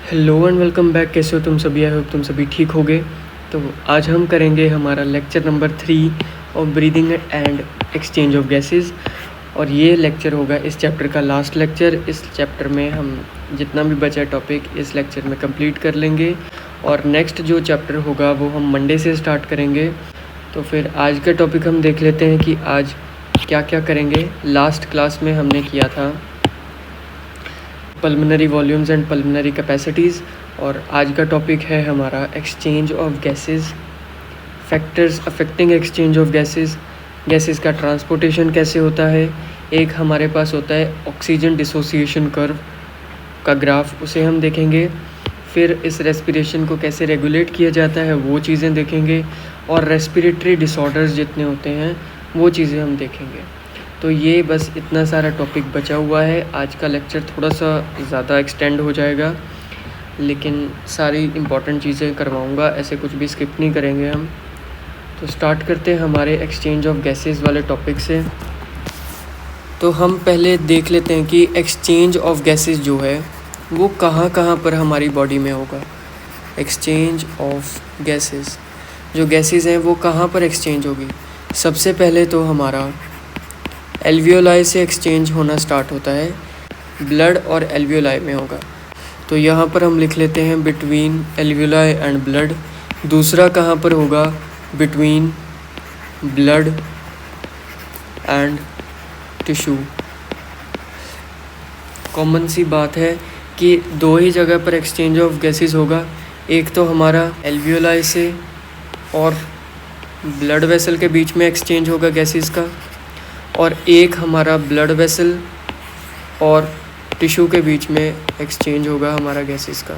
Hello and welcome back. कैसे हो तुम सभी? आई होप तुम सभी ठीक होगे। तो आज हम करेंगे हमारा lecture number 3 of breathing and exchange of gases. और ये लेक्चर होगा इस चैप्टर का लास्ट लेक्चर। इस चैप्टर में हम जितना भी बचा टॉपिक इस लेक्चर में कंप्लीट कर लेंगे और नेक्स्ट जो चैप्टर होगा वो हम मंडे से स्टार्ट करेंगे। तो फिर आज का टॉपिक हम देख लेते हैं कि आज क्या क्या करेंगे। लास्ट क्लास में हमने किया था pulmonary volumes and pulmonary capacities और आज का टॉपिक है हमारा exchange of gases, factors affecting exchange of gases का ट्रांसपोर्टेशन कैसे होता है। एक हमारे पास होता है ऑक्सीजन डिसोसिएशन कर्व का ग्राफ, उसे हम देखेंगे। फिर इस रेस्पिरेशन को कैसे रेगुलेट किया जाता है वो चीज़ें देखेंगे और रेस्पिरेटरी डिसऑर्डर्स जितने होते हैं वो चीज़ें हम देखेंगे। तो ये बस इतना सारा टॉपिक बचा हुआ है। आज का लेक्चर थोड़ा सा ज़्यादा एक्सटेंड हो जाएगा लेकिन सारी इम्पॉर्टेंट चीज़ें करवाऊँगा, ऐसे कुछ भी स्किप नहीं करेंगे हम। तो स्टार्ट करते हैं हमारे एक्सचेंज ऑफ गैसेस वाले टॉपिक से। तो हम पहले देख लेते हैं कि एक्सचेंज ऑफ गैसेस जो है वो कहाँ कहाँ पर हमारी बॉडी में होगा। एक्सचेंज ऑफ गैसेस, जो गैसेस हैं वो कहाँ पर एक्सचेंज होगी। सबसे पहले तो हमारा एल्वियोलाई से एक्सचेंज होना स्टार्ट होता है, ब्लड और एल्वियोलाई में होगा। तो यहाँ पर हम लिख लेते हैं बिटवीन एल्वियोलाई एंड ब्लड। दूसरा कहाँ पर होगा? Between blood and tissue. Common सी बात है कि दो ही जगह पर एक्सचेंज ऑफ गैसेस होगा, एक तो हमारा एल्वियोलाई से और ब्लड वेसल के बीच में एक्सचेंज होगा गैसेस का, और एक हमारा ब्लड वेसल और टिश्यू के बीच में एक्सचेंज होगा हमारा गैसेस का।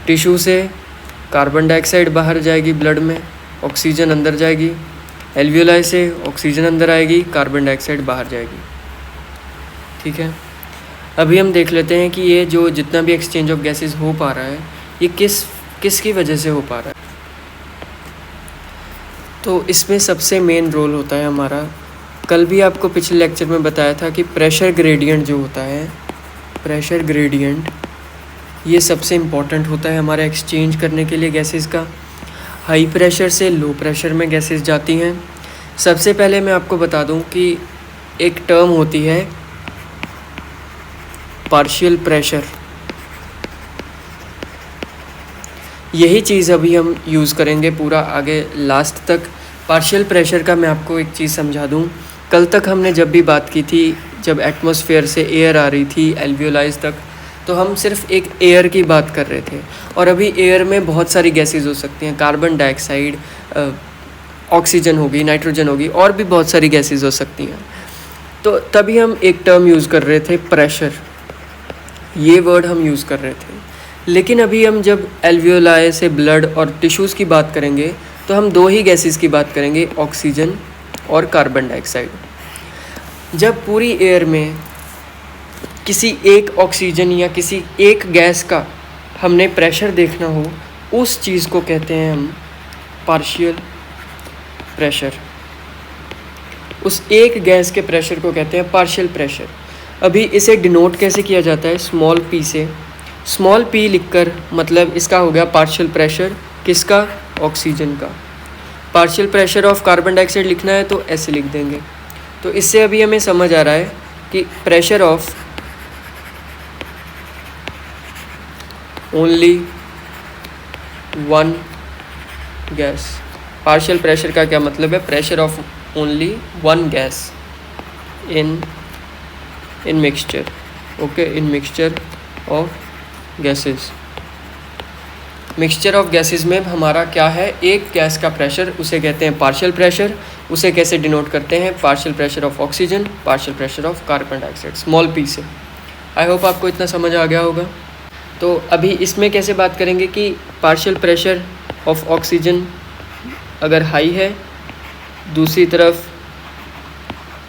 टिश्यू से कार्बन डाइऑक्साइड बाहर जाएगी, ब्लड में ऑक्सीजन अंदर जाएगी। एल्वियोलाई से ऑक्सीजन अंदर आएगी, कार्बन डाइऑक्साइड बाहर जाएगी। ठीक है, अभी हम देख लेते हैं कि ये जो जितना भी एक्सचेंज ऑफ गैसेस हो पा रहा है ये किसकी वजह से हो पा रहा है। तो इसमें सबसे मेन रोल होता है हमारा, कल भी आपको पिछले लेक्चर में बताया था कि प्रेशर ग्रेडियंट जो होता है, प्रेशर ग्रेडियंट ये सबसे इम्पॉर्टेंट होता है हमारा एक्सचेंज करने के लिए गैसेस का। हाई प्रेशर से लो प्रेशर में गैसेस जाती हैं। सबसे पहले मैं आपको बता दूं कि एक टर्म होती है पार्शियल प्रेशर। यही चीज़ अभी हम यूज़ करेंगे पूरा आगे लास्ट तक। पार्शियल प्रेशर का मैं आपको एक चीज़ समझा दूं। कल तक हमने जब भी बात की थी, जब एटमॉस्फेयर से एयर आ रही थी एल्वियोलाइज तक, तो हम सिर्फ एक एयर की बात कर रहे थे। और अभी एयर में बहुत सारी गैसेस हो सकती हैं, कार्बन डाइऑक्साइड, ऑक्सीजन होगी, नाइट्रोजन होगी, और भी बहुत सारी गैसेस हो सकती हैं। तो तभी हम एक टर्म यूज़ कर रहे थे प्रेशर, ये वर्ड हम यूज़ कर रहे थे। लेकिन अभी हम जब एल्वियोलाई से ब्लड और टिश्यूज़ की बात करेंगे तो हम दो ही गैसेस की बात करेंगे, ऑक्सीजन और कार्बन डाइऑक्साइड। जब पूरी एयर में किसी एक ऑक्सीजन या किसी एक गैस का हमने प्रेशर देखना हो, उस चीज़ को कहते हैं हम पार्शियल प्रेशर। उस एक गैस के प्रेशर को कहते हैं पार्शियल प्रेशर। अभी इसे डिनोट कैसे किया जाता है? स्मॉल पी से। स्मॉल पी लिखकर मतलब इसका हो गया पार्शियल प्रेशर किसका? ऑक्सीजन का। Partial pressure of carbon dioxide लिखना है तो ऐसे लिख देंगे। तो इससे अभी हमें समझ आ रहा है कि pressure of only one gas. Partial pressure का क्या मतलब है? Pressure of only one gas in mixture. Okay, in mixture of gases. Mixture of gases में हमारा क्या है? एक गैस का प्रेशर, उसे कहते हैं पार्शियल प्रेशर। उसे कैसे डिनोट करते हैं? Partial pressure of oxygen, partial pressure of carbon dioxide, small p से। आई होप आपको इतना समझ आ गया होगा। तो अभी इसमें कैसे बात करेंगे कि पार्शियल प्रेशर ऑफ ऑक्सीजन अगर हाई है, दूसरी तरफ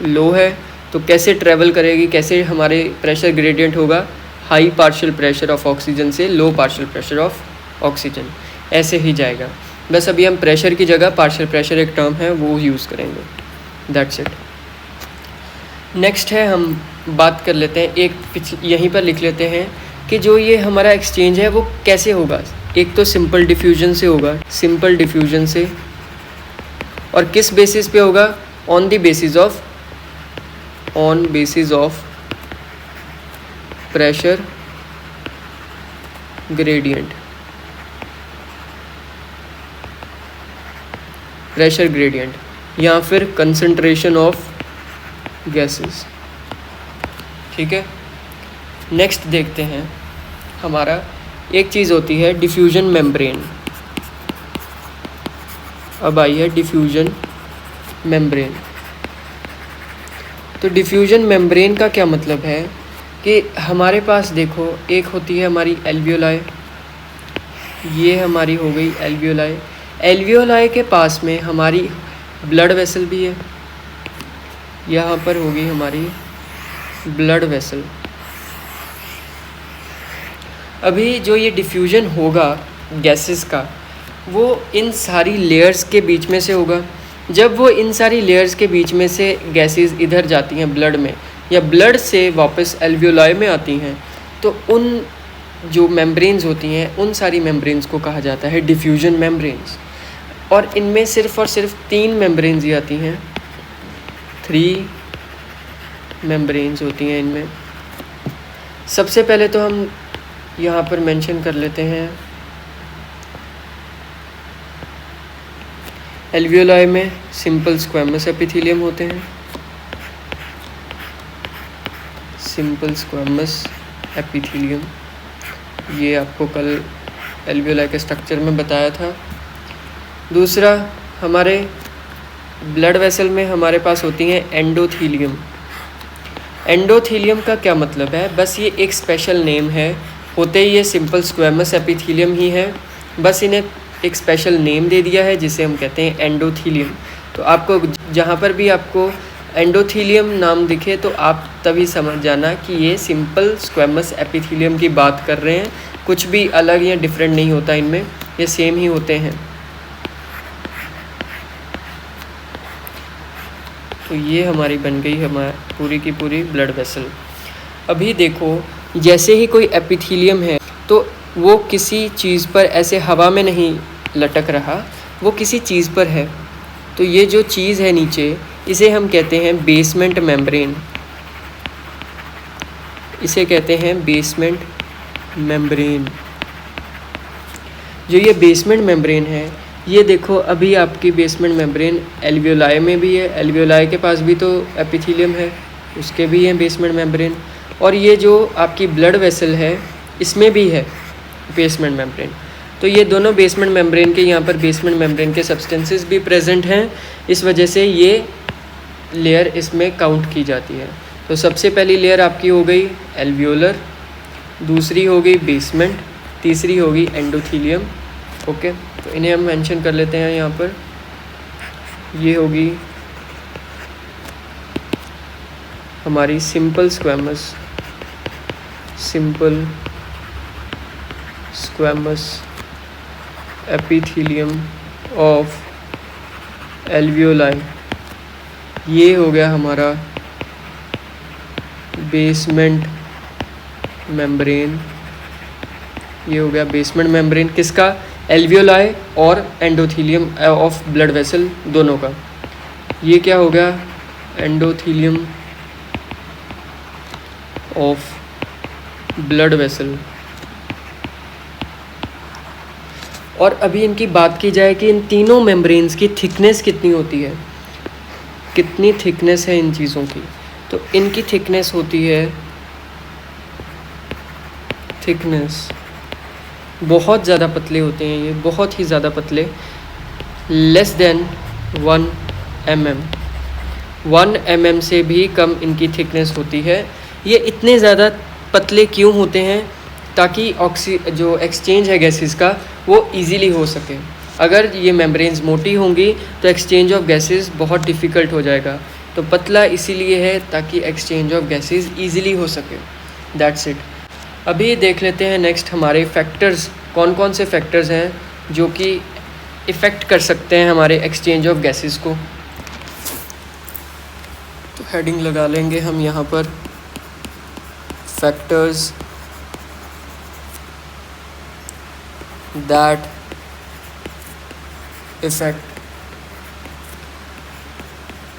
लो है, तो कैसे ट्रैवल करेगी, कैसे हमारे प्रेशर ग्रेडियंट होगा? High partial pressure of oxygen से लो पार्शियल प्रेशर ऑफ ऑक्सीजन, ऐसे ही जाएगा। बस अभी हम प्रेशर की जगह पार्शियल प्रेशर एक टर्म है वो यूज़ करेंगे। That's it. नेक्स्ट है, हम बात कर लेते हैं एक यहीं पर लिख लेते हैं कि जो ये हमारा एक्सचेंज है वो कैसे होगा। एक तो सिंपल डिफ्यूजन से होगा, सिंपल डिफ्यूजन से, और किस बेसिस पे होगा, on basis of pressure gradient, या फिर कंसंट्रेशन ऑफ गैसेस। ठीक है, नेक्स्ट देखते हैं हमारा एक चीज़ होती है डिफ्यूजन मेम्ब्रेन। अब आई है डिफ्यूजन मेम्ब्रेन। तो डिफ्यूजन मेम्ब्रेन का क्या मतलब है कि हमारे पास देखो एक होती है हमारी एल्वियोलाई, ये हमारी हो गई एल्वियोलाई। एल्वियोलाई के पास में हमारी ब्लड वेसल भी है, यहाँ पर होगी हमारी ब्लड वेसल। अभी जो ये डिफ्यूजन होगा गैसेस का, वो इन सारी लेयर्स के बीच में से होगा। जब वो इन सारी लेयर्स के बीच में से गैसेस इधर जाती हैं ब्लड में, या ब्लड से वापस एल्वियोलाई में आती हैं, तो उन जो मेम्ब्रेन्स होती हैं उन सारी मेम्ब्रेन्स को कहा जाता है डिफ्यूजन मेम्ब्रेन्स। और इनमें सिर्फ और सिर्फ 3 मेम्ब्रेन्स ही आती हैं, 3 मेम्ब्रेन्स होती हैं इनमें। सबसे पहले तो हम यहाँ पर मेंशन कर लेते हैं एल्वियोलाई में सिंपल स्क्वैमस एपिथेलियम होते हैं, सिंपल स्क्वैमस एपिथेलियम, ये आपको कल एल्वियोलाई के स्ट्रक्चर में बताया था। दूसरा, हमारे ब्लड वेसल में हमारे पास होती हैं एंडोथीलियम। एंडोथीलियम का क्या मतलब है, बस ये एक स्पेशल नेम है, होते ही ये सिंपल स्क्वैमस एपिथेलियम ही है, बस इन्हें एक स्पेशल नेम दे दिया है जिसे हम कहते हैं एंडोथीलियम। तो आपको जहाँ पर भी आपको एंडोथीलियम नाम दिखे तो आप तभी समझ जाना कि ये सिंपल स्क्वैमस एपिथेलियम की बात कर रहे हैं, कुछ भी अलग या डिफरेंट नहीं होता इनमें, ये सेम ही होते हैं। तो ये हमारी बन गई हमारी पूरी की पूरी ब्लड वेसल। अभी देखो, जैसे ही कोई एपिथेलियम है तो वो किसी चीज़ पर ऐसे हवा में नहीं लटक रहा, वो किसी चीज़ पर है। तो ये जो चीज़ है नीचे, इसे हम कहते हैं बेसमेंट मेम्ब्रेन, इसे कहते हैं बेसमेंट मेम्ब्रेन। जो ये बेसमेंट मेम्ब्रेन है, ये देखो अभी आपकी बेसमेंट मेम्ब्रेन एल्वियोलाई में भी है, एल्वियोलाई के पास भी तो एपिथेलियम है, उसके भी है बेसमेंट मेम्ब्रेन। और ये जो आपकी ब्लड वेसल है, इसमें भी है बेसमेंट मेम्ब्रेन। तो ये दोनों बेसमेंट मेम्ब्रेन के, यहाँ पर बेसमेंट मेम्ब्रेन के सब्सटेंसेस भी प्रेजेंट हैं, इस वजह से ये लेयर इसमें काउंट की जाती है। तो सबसे पहली लेयर आपकी हो गई एल्वियोलर, दूसरी हो गई बेसमेंट, तीसरी होगी एंडोथीलियम। ओके, तो इन्हें हम मेंशन कर लेते हैं यहाँ पर। ये होगी हमारी simple squamous epithelium of alveoli. ये हो गया हमारा बेसमेंट मेम्ब्रेन, ये हो गया बेसमेंट मेम्ब्रेन किसका, एल्वियोलाई और एंडोथीलियम ऑफ ब्लड वेसल दोनों का। ये क्या हो गया, एंडोथीलियम ऑफ ब्लड वेसल। और अभी इनकी बात की जाए कि इन तीनों मेम्ब्रेन्स की थिकनेस कितनी होती है, कितनी थिकनेस है इन चीज़ों की। तो इनकी थिकनेस होती है, थिकनेस बहुत ज़्यादा पतले होते हैं ये, बहुत ही ज़्यादा पतले, लेस देन 1 mm, 1 mm से भी कम इनकी थिकनेस होती है। ये इतने ज़्यादा पतले क्यों होते हैं, ताकि जो एक्सचेंज है गैसेस का वो इजीली हो सके। अगर ये मेम्ब्रेन्स मोटी होंगी तो एक्सचेंज ऑफ गैसेस बहुत डिफ़िकल्ट हो जाएगा। तो पतला इसीलिए है ताकि एक्सचेंज ऑफ गैसेस इजीली हो सके। That's it. अभी देख लेते हैं नेक्स्ट हमारे फैक्टर्स, कौन कौन से फैक्टर्स हैं जो कि इफ़ेक्ट कर सकते हैं हमारे एक्सचेंज ऑफ गैसेस को। तो हेडिंग लगा लेंगे हम यहाँ पर, factors that affect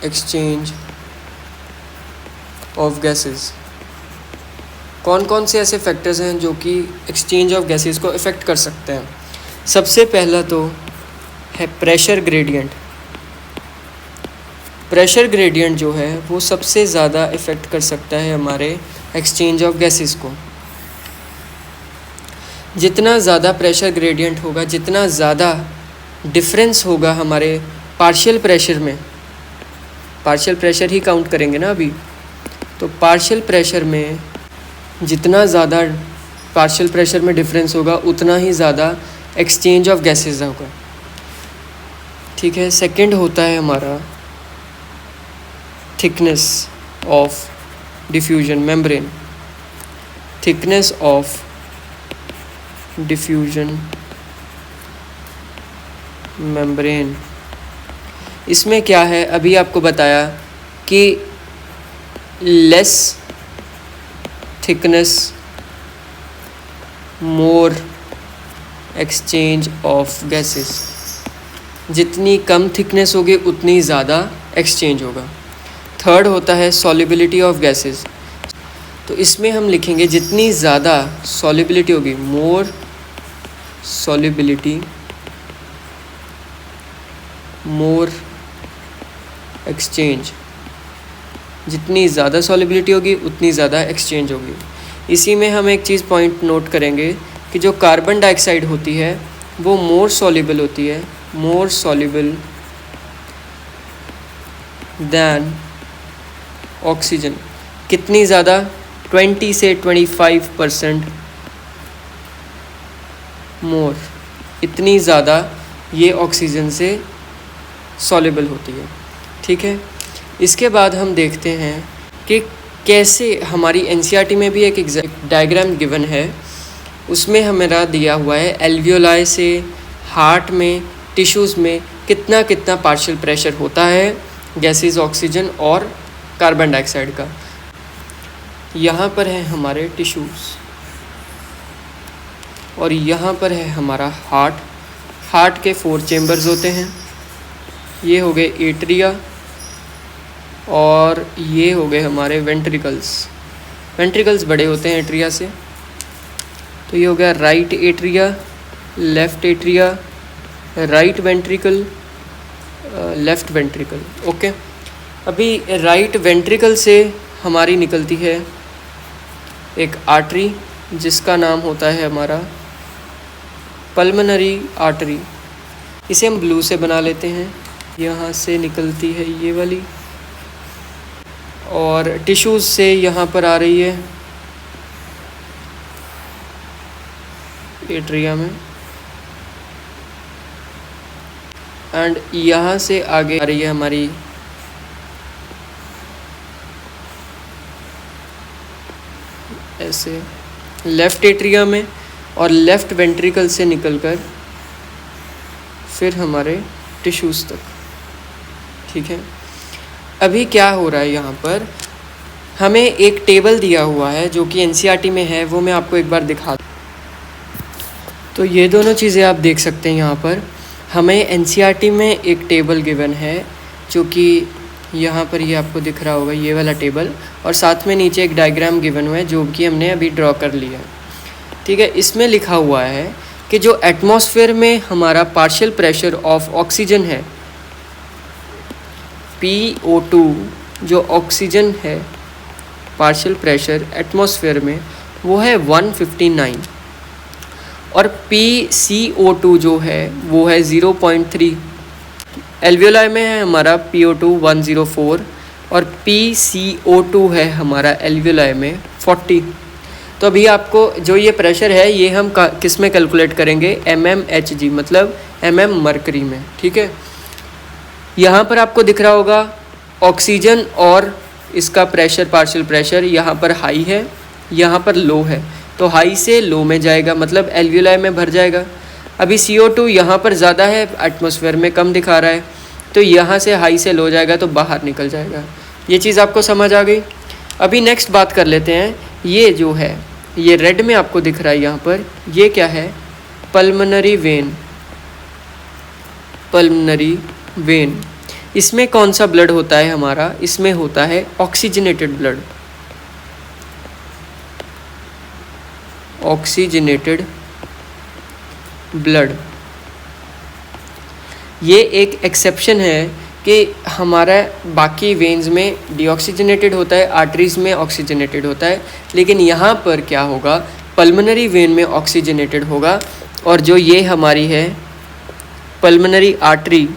exchange of gases। कौन कौन से ऐसे फैक्टर्स हैं जो कि एक्सचेंज ऑफ गैसेस को इफ़ेक्ट कर सकते हैं? सबसे पहला तो है प्रेशर ग्रेडियंट। प्रेशर ग्रेडियंट जो है वो सबसे ज़्यादा इफ़ेक्ट कर सकता है हमारे एक्सचेंज ऑफ गैसेस को। जितना ज़्यादा प्रेशर ग्रेडियंट होगा, जितना ज़्यादा डिफरेंस होगा हमारे पार्शियल प्रेशर में, पार्शियल प्रेशर ही काउंट करेंगे ना अभी, तो पार्शियल प्रेशर में जितना ज़्यादा पार्शियल प्रेशर में डिफरेंस होगा उतना ही ज़्यादा एक्सचेंज ऑफ गैसेस होगा। ठीक है। सेकंड होता है हमारा thickness of diffusion membrane. Thickness of diffusion membrane, इसमें क्या है, अभी आपको बताया कि less thickness more exchange of gases. जितनी कम थिकनेस होगी उतनी ज़्यादा एक्सचेंज होगा। थर्ड होता है सॉल्युबिलिटी ऑफ गैसेस। तो इसमें हम लिखेंगे जितनी ज़्यादा सॉल्युबिलिटी होगी, मोर सॉल्युबिलिटी मोर एक्सचेंज। जितनी ज़्यादा सॉल्युबिलिटी होगी उतनी ज़्यादा एक्सचेंज होगी। इसी में हम एक चीज़ पॉइंट नोट करेंगे कि जो कार्बन डाइऑक्साइड होती है वो मोर सॉल्युबल होती है, मोर सॉल्युबल दैन ऑक्सीजन। कितनी ज़्यादा? 20 से 25% मोर, इतनी ज़्यादा ये ऑक्सीजन से सॉल्युबल होती है। ठीक है। इसके बाद हम देखते हैं कि कैसे हमारी एनसीईआरटी में भी एक डायग्राम गिवन है, उसमें हमारा दिया हुआ है एल्वियोलाई से हार्ट में, टिश्यूज़ में कितना कितना पार्शियल प्रेशर होता है गैसेस, ऑक्सीजन और कार्बन डाइऑक्साइड का। यहाँ पर है हमारे टिश्यूज़ और यहाँ पर है हमारा हार्ट। हार्ट के 4 चेम्बर्स होते हैं। ये हो गए एट्रिया और ये हो गए हमारे वेंट्रिकल्स। वेंट्रिकल्स बड़े होते हैं एट्रिया से। तो ये हो गया right atria, left atria, right ventricle, left ventricle. Okay. अभी राइट वेंट्रिकल से हमारी निकलती है एक आर्टरी जिसका नाम होता है हमारा पल्मोनरी आर्टरी। इसे हम ब्लू से बना लेते हैं। यहाँ से निकलती है ये वाली और टिश्यूज़ से यहाँ पर आ रही है एट्रिया में, एंड यहाँ से आगे आ रही है हमारी ऐसे लेफ़्ट एट्रिया में, और लेफ़्ट वेंट्रिकल से निकलकर फिर हमारे टिश्यूज़ तक। ठीक है। अभी क्या हो रहा है, यहाँ पर हमें एक टेबल दिया हुआ है जो कि एनसीईआरटी में है, वो मैं आपको एक बार दिखा दूँ। तो ये दोनों चीज़ें आप देख सकते हैं। यहाँ पर हमें एनसीईआरटी में एक टेबल गिवन है जो कि यहाँ पर ये आपको दिख रहा होगा, ये वाला टेबल, और साथ में नीचे एक डायग्राम गिवन हुआ है जो कि हमने अभी ड्रॉ कर लिया। ठीक है। इसमें लिखा हुआ है कि जो एटमॉस्फेयर में हमारा पार्शियल प्रेशर ऑफ ऑक्सीजन है, PO2, जो ऑक्सीजन है पार्शियल प्रेशर एटमॉस्फेयर में वो है 159, और PCO2 जो है वो है 0.3। एल्वियोलाई में है हमारा PO2 104 और PCO2 है हमारा एल्वियोलाई में 40। तो अभी आपको जो ये प्रेशर है ये हम किस में कैलकुलेट करेंगे, mmHg, मतलब mm मरकरी में। ठीक है। यहाँ पर आपको दिख रहा होगा ऑक्सीजन और इसका प्रेशर, पार्शियल प्रेशर यहाँ पर हाई है, यहाँ पर लो है, तो हाई से लो में जाएगा, मतलब एल्वियोलाई में भर जाएगा। अभी CO2 यहाँ पर ज़्यादा है, एटमॉस्फेयर में कम दिखा रहा है, तो यहाँ से हाई से लो जाएगा तो बाहर निकल जाएगा। ये चीज़ आपको समझ आ गई। अभी नेक्स्ट बात कर लेते हैं। ये जो है, ये रेड में आपको दिख रहा है यहाँ पर, ये क्या है, पल्मोनरी वेन, इसमें कौन सा ब्लड होता है हमारा? इसमें होता है ऑक्सीजनेटेड ब्लड, ऑक्सीजनेटेड ब्लड। ये एक एक्सेप्शन है कि हमारा बाकी वेन्स में डीऑक्सीजनेटेड होता है, आर्टरीज में ऑक्सीजनेटेड होता है, लेकिन यहाँ पर क्या होगा, पल्मोनरी वेन में ऑक्सीजनेटेड होगा। और जो ये हमारी है पल्मोनरी आर्टरी,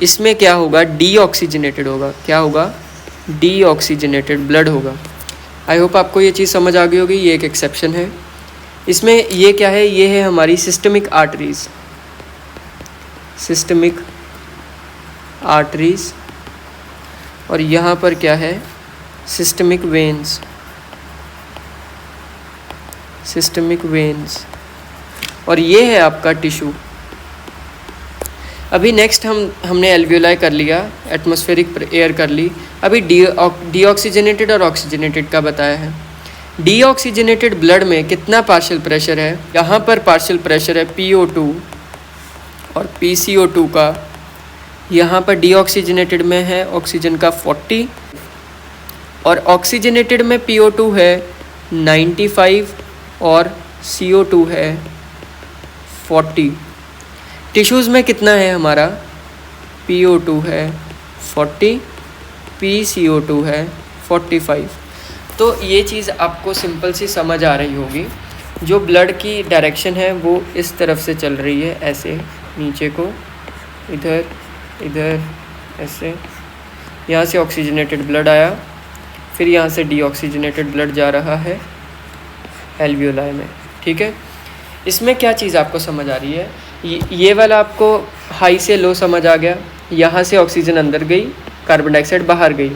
इसमें क्या होगा, डीऑक्सीजनेटेड होगा। क्या होगा? डीऑक्सीजनेटेड ब्लड होगा। आई होप आपको ये चीज़ समझ आ गई होगी। ये एक एक्सेप्शन है। इसमें ये क्या है, ये है हमारी सिस्टमिक आर्टरीज, और यहाँ पर क्या है, सिस्टमिक वेन्स, और ये है आपका टिश्यू। अभी नेक्स्ट हमने एल्वियोलाई कर लिया, एटमॉस्फेरिक एयर कर ली। अभी डीऑक्सीजनेटेड और ऑक्सीजनेटेड का बताया है। डीऑक्सीजनेटेड ब्लड में कितना पार्शियल प्रेशर है? यहाँ पर पार्शियल प्रेशर है PO2 और PCO2 का। यहाँ पर डीऑक्सीजनेटेड में है ऑक्सीजन का 40 और ऑक्सीजनेटेड में PO2 है 95 और CO2 है 40। टिश्यूज़ में कितना है हमारा? PO2 है 40, PCO2 है 45। तो ये चीज़ आपको सिंपल सी समझ आ रही होगी। जो ब्लड की डायरेक्शन है वो इस तरफ से चल रही है, ऐसे नीचे को, इधर इधर ऐसे। यहाँ से ऑक्सीजनेटेड ब्लड आया, फिर यहाँ से डीऑक्सीजनेटेड ब्लड जा रहा है एल्वियोलाई में। ठीक है, इसमें क्या चीज़ आपको समझ आ रही है? ये वाला आपको हाई से लो समझ आ गया। यहाँ से ऑक्सीजन अंदर गई, कार्बन डाइऑक्साइड बाहर गई।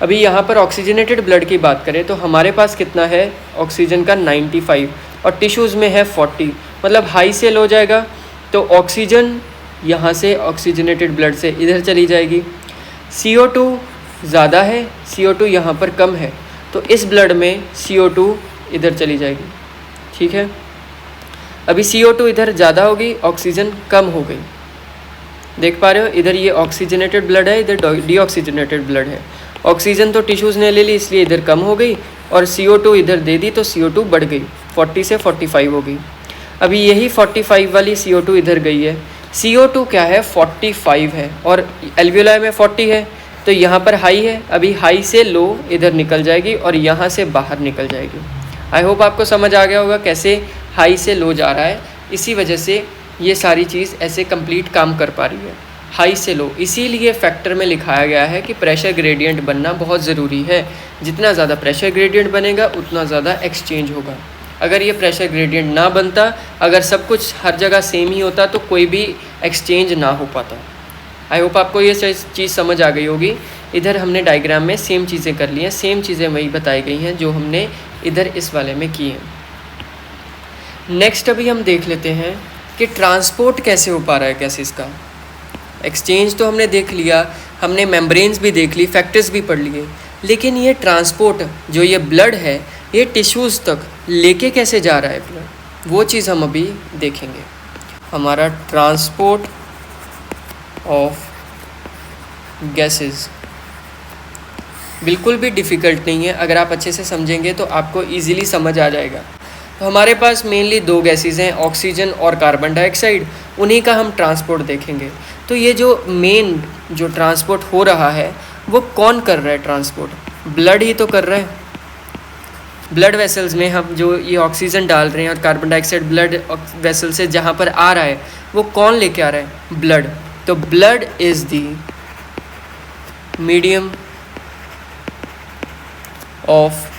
अभी यहाँ पर ऑक्सीजनेटेड ब्लड की बात करें तो हमारे पास कितना है ऑक्सीजन का 95 और टिश्यूज़ में है 40, मतलब हाई से लो जाएगा तो ऑक्सीजन यहाँ से ऑक्सीजनेटेड ब्लड से इधर चली जाएगी। CO2 ज़्यादा है, CO2 यहाँ पर कम है, तो इस ब्लड में CO2 इधर चली जाएगी। ठीक है, अभी CO2 इधर ज़्यादा होगी, ऑक्सीजन कम हो गई। देख पा रहे हो, इधर ये ऑक्सीजनेटेड ब्लड है, इधर डीऑक्सीजनेटेड ब्लड है। ऑक्सीजन तो टिश्यूज़ ने ले ली इसलिए इधर कम हो गई, और CO2 इधर दे दी तो CO2 बढ़ गई, 40 से 45 हो गई। अभी यही 45 वाली CO2 इधर गई है। CO2 क्या है? 45 है, और एल्वियोलाई में 40 है, तो यहाँ पर हाई है। अभी हाई से लो इधर निकल जाएगी और यहाँ से बाहर निकल जाएगी। आई होप आपको समझ आ गया होगा कैसे हाई से लो जा रहा है। इसी वजह से ये सारी चीज़ ऐसे कंप्लीट काम कर पा रही है, हाई से लो। इसीलिए फैक्टर में लिखाया गया है कि प्रेशर ग्रेडियंट बनना बहुत ज़रूरी है। जितना ज़्यादा प्रेशर ग्रेडियंट बनेगा उतना ज़्यादा एक्सचेंज होगा। अगर ये प्रेशर ग्रेडियंट ना बनता, अगर सब कुछ हर जगह सेम ही होता तो कोई भी एक्सचेंज ना हो पाता। आई होप आपको ये चीज़ समझ आ गई होगी। इधर हमने डायग्राम में सेम चीज़ें कर ली हैं, सेम चीज़ें वही बताई गई हैं जो हमने इधर इस वाले में की हैं। नेक्स्ट अभी हम देख लेते हैं कि ट्रांसपोर्ट कैसे हो पा रहा है गैसेस का। एक्सचेंज तो हमने देख लिया, हमने मेम्ब्रेन्स भी देख ली, फैक्टर्स भी पढ़ लिए, लेकिन ये ट्रांसपोर्ट जो ये ब्लड है ये टिश्यूज़ तक लेके कैसे जा रहा है ब्लड, वो चीज़ हम अभी देखेंगे। हमारा ट्रांसपोर्ट ऑफ गैसेस बिल्कुल भी डिफ़िकल्ट नहीं है। अगर आप अच्छे से समझेंगे तो आपको ईज़िली समझ आ जाएगा। तो हमारे पास मेनली दो गैसेस हैं, ऑक्सीजन और कार्बन डाइऑक्साइड, उन्हीं का हम ट्रांसपोर्ट देखेंगे। तो ये जो मेन जो ट्रांसपोर्ट हो रहा है वो कौन कर रहा है ट्रांसपोर्ट? ब्लड ही तो कर रहा है। ब्लड वेसल्स में हम जो ये ऑक्सीजन डाल रहे हैं और कार्बन डाइऑक्साइड ब्लड वेसल से जहाँ पर आ रहा है वो कौन लेके आ रहा है? ब्लड। तो blood is the medium of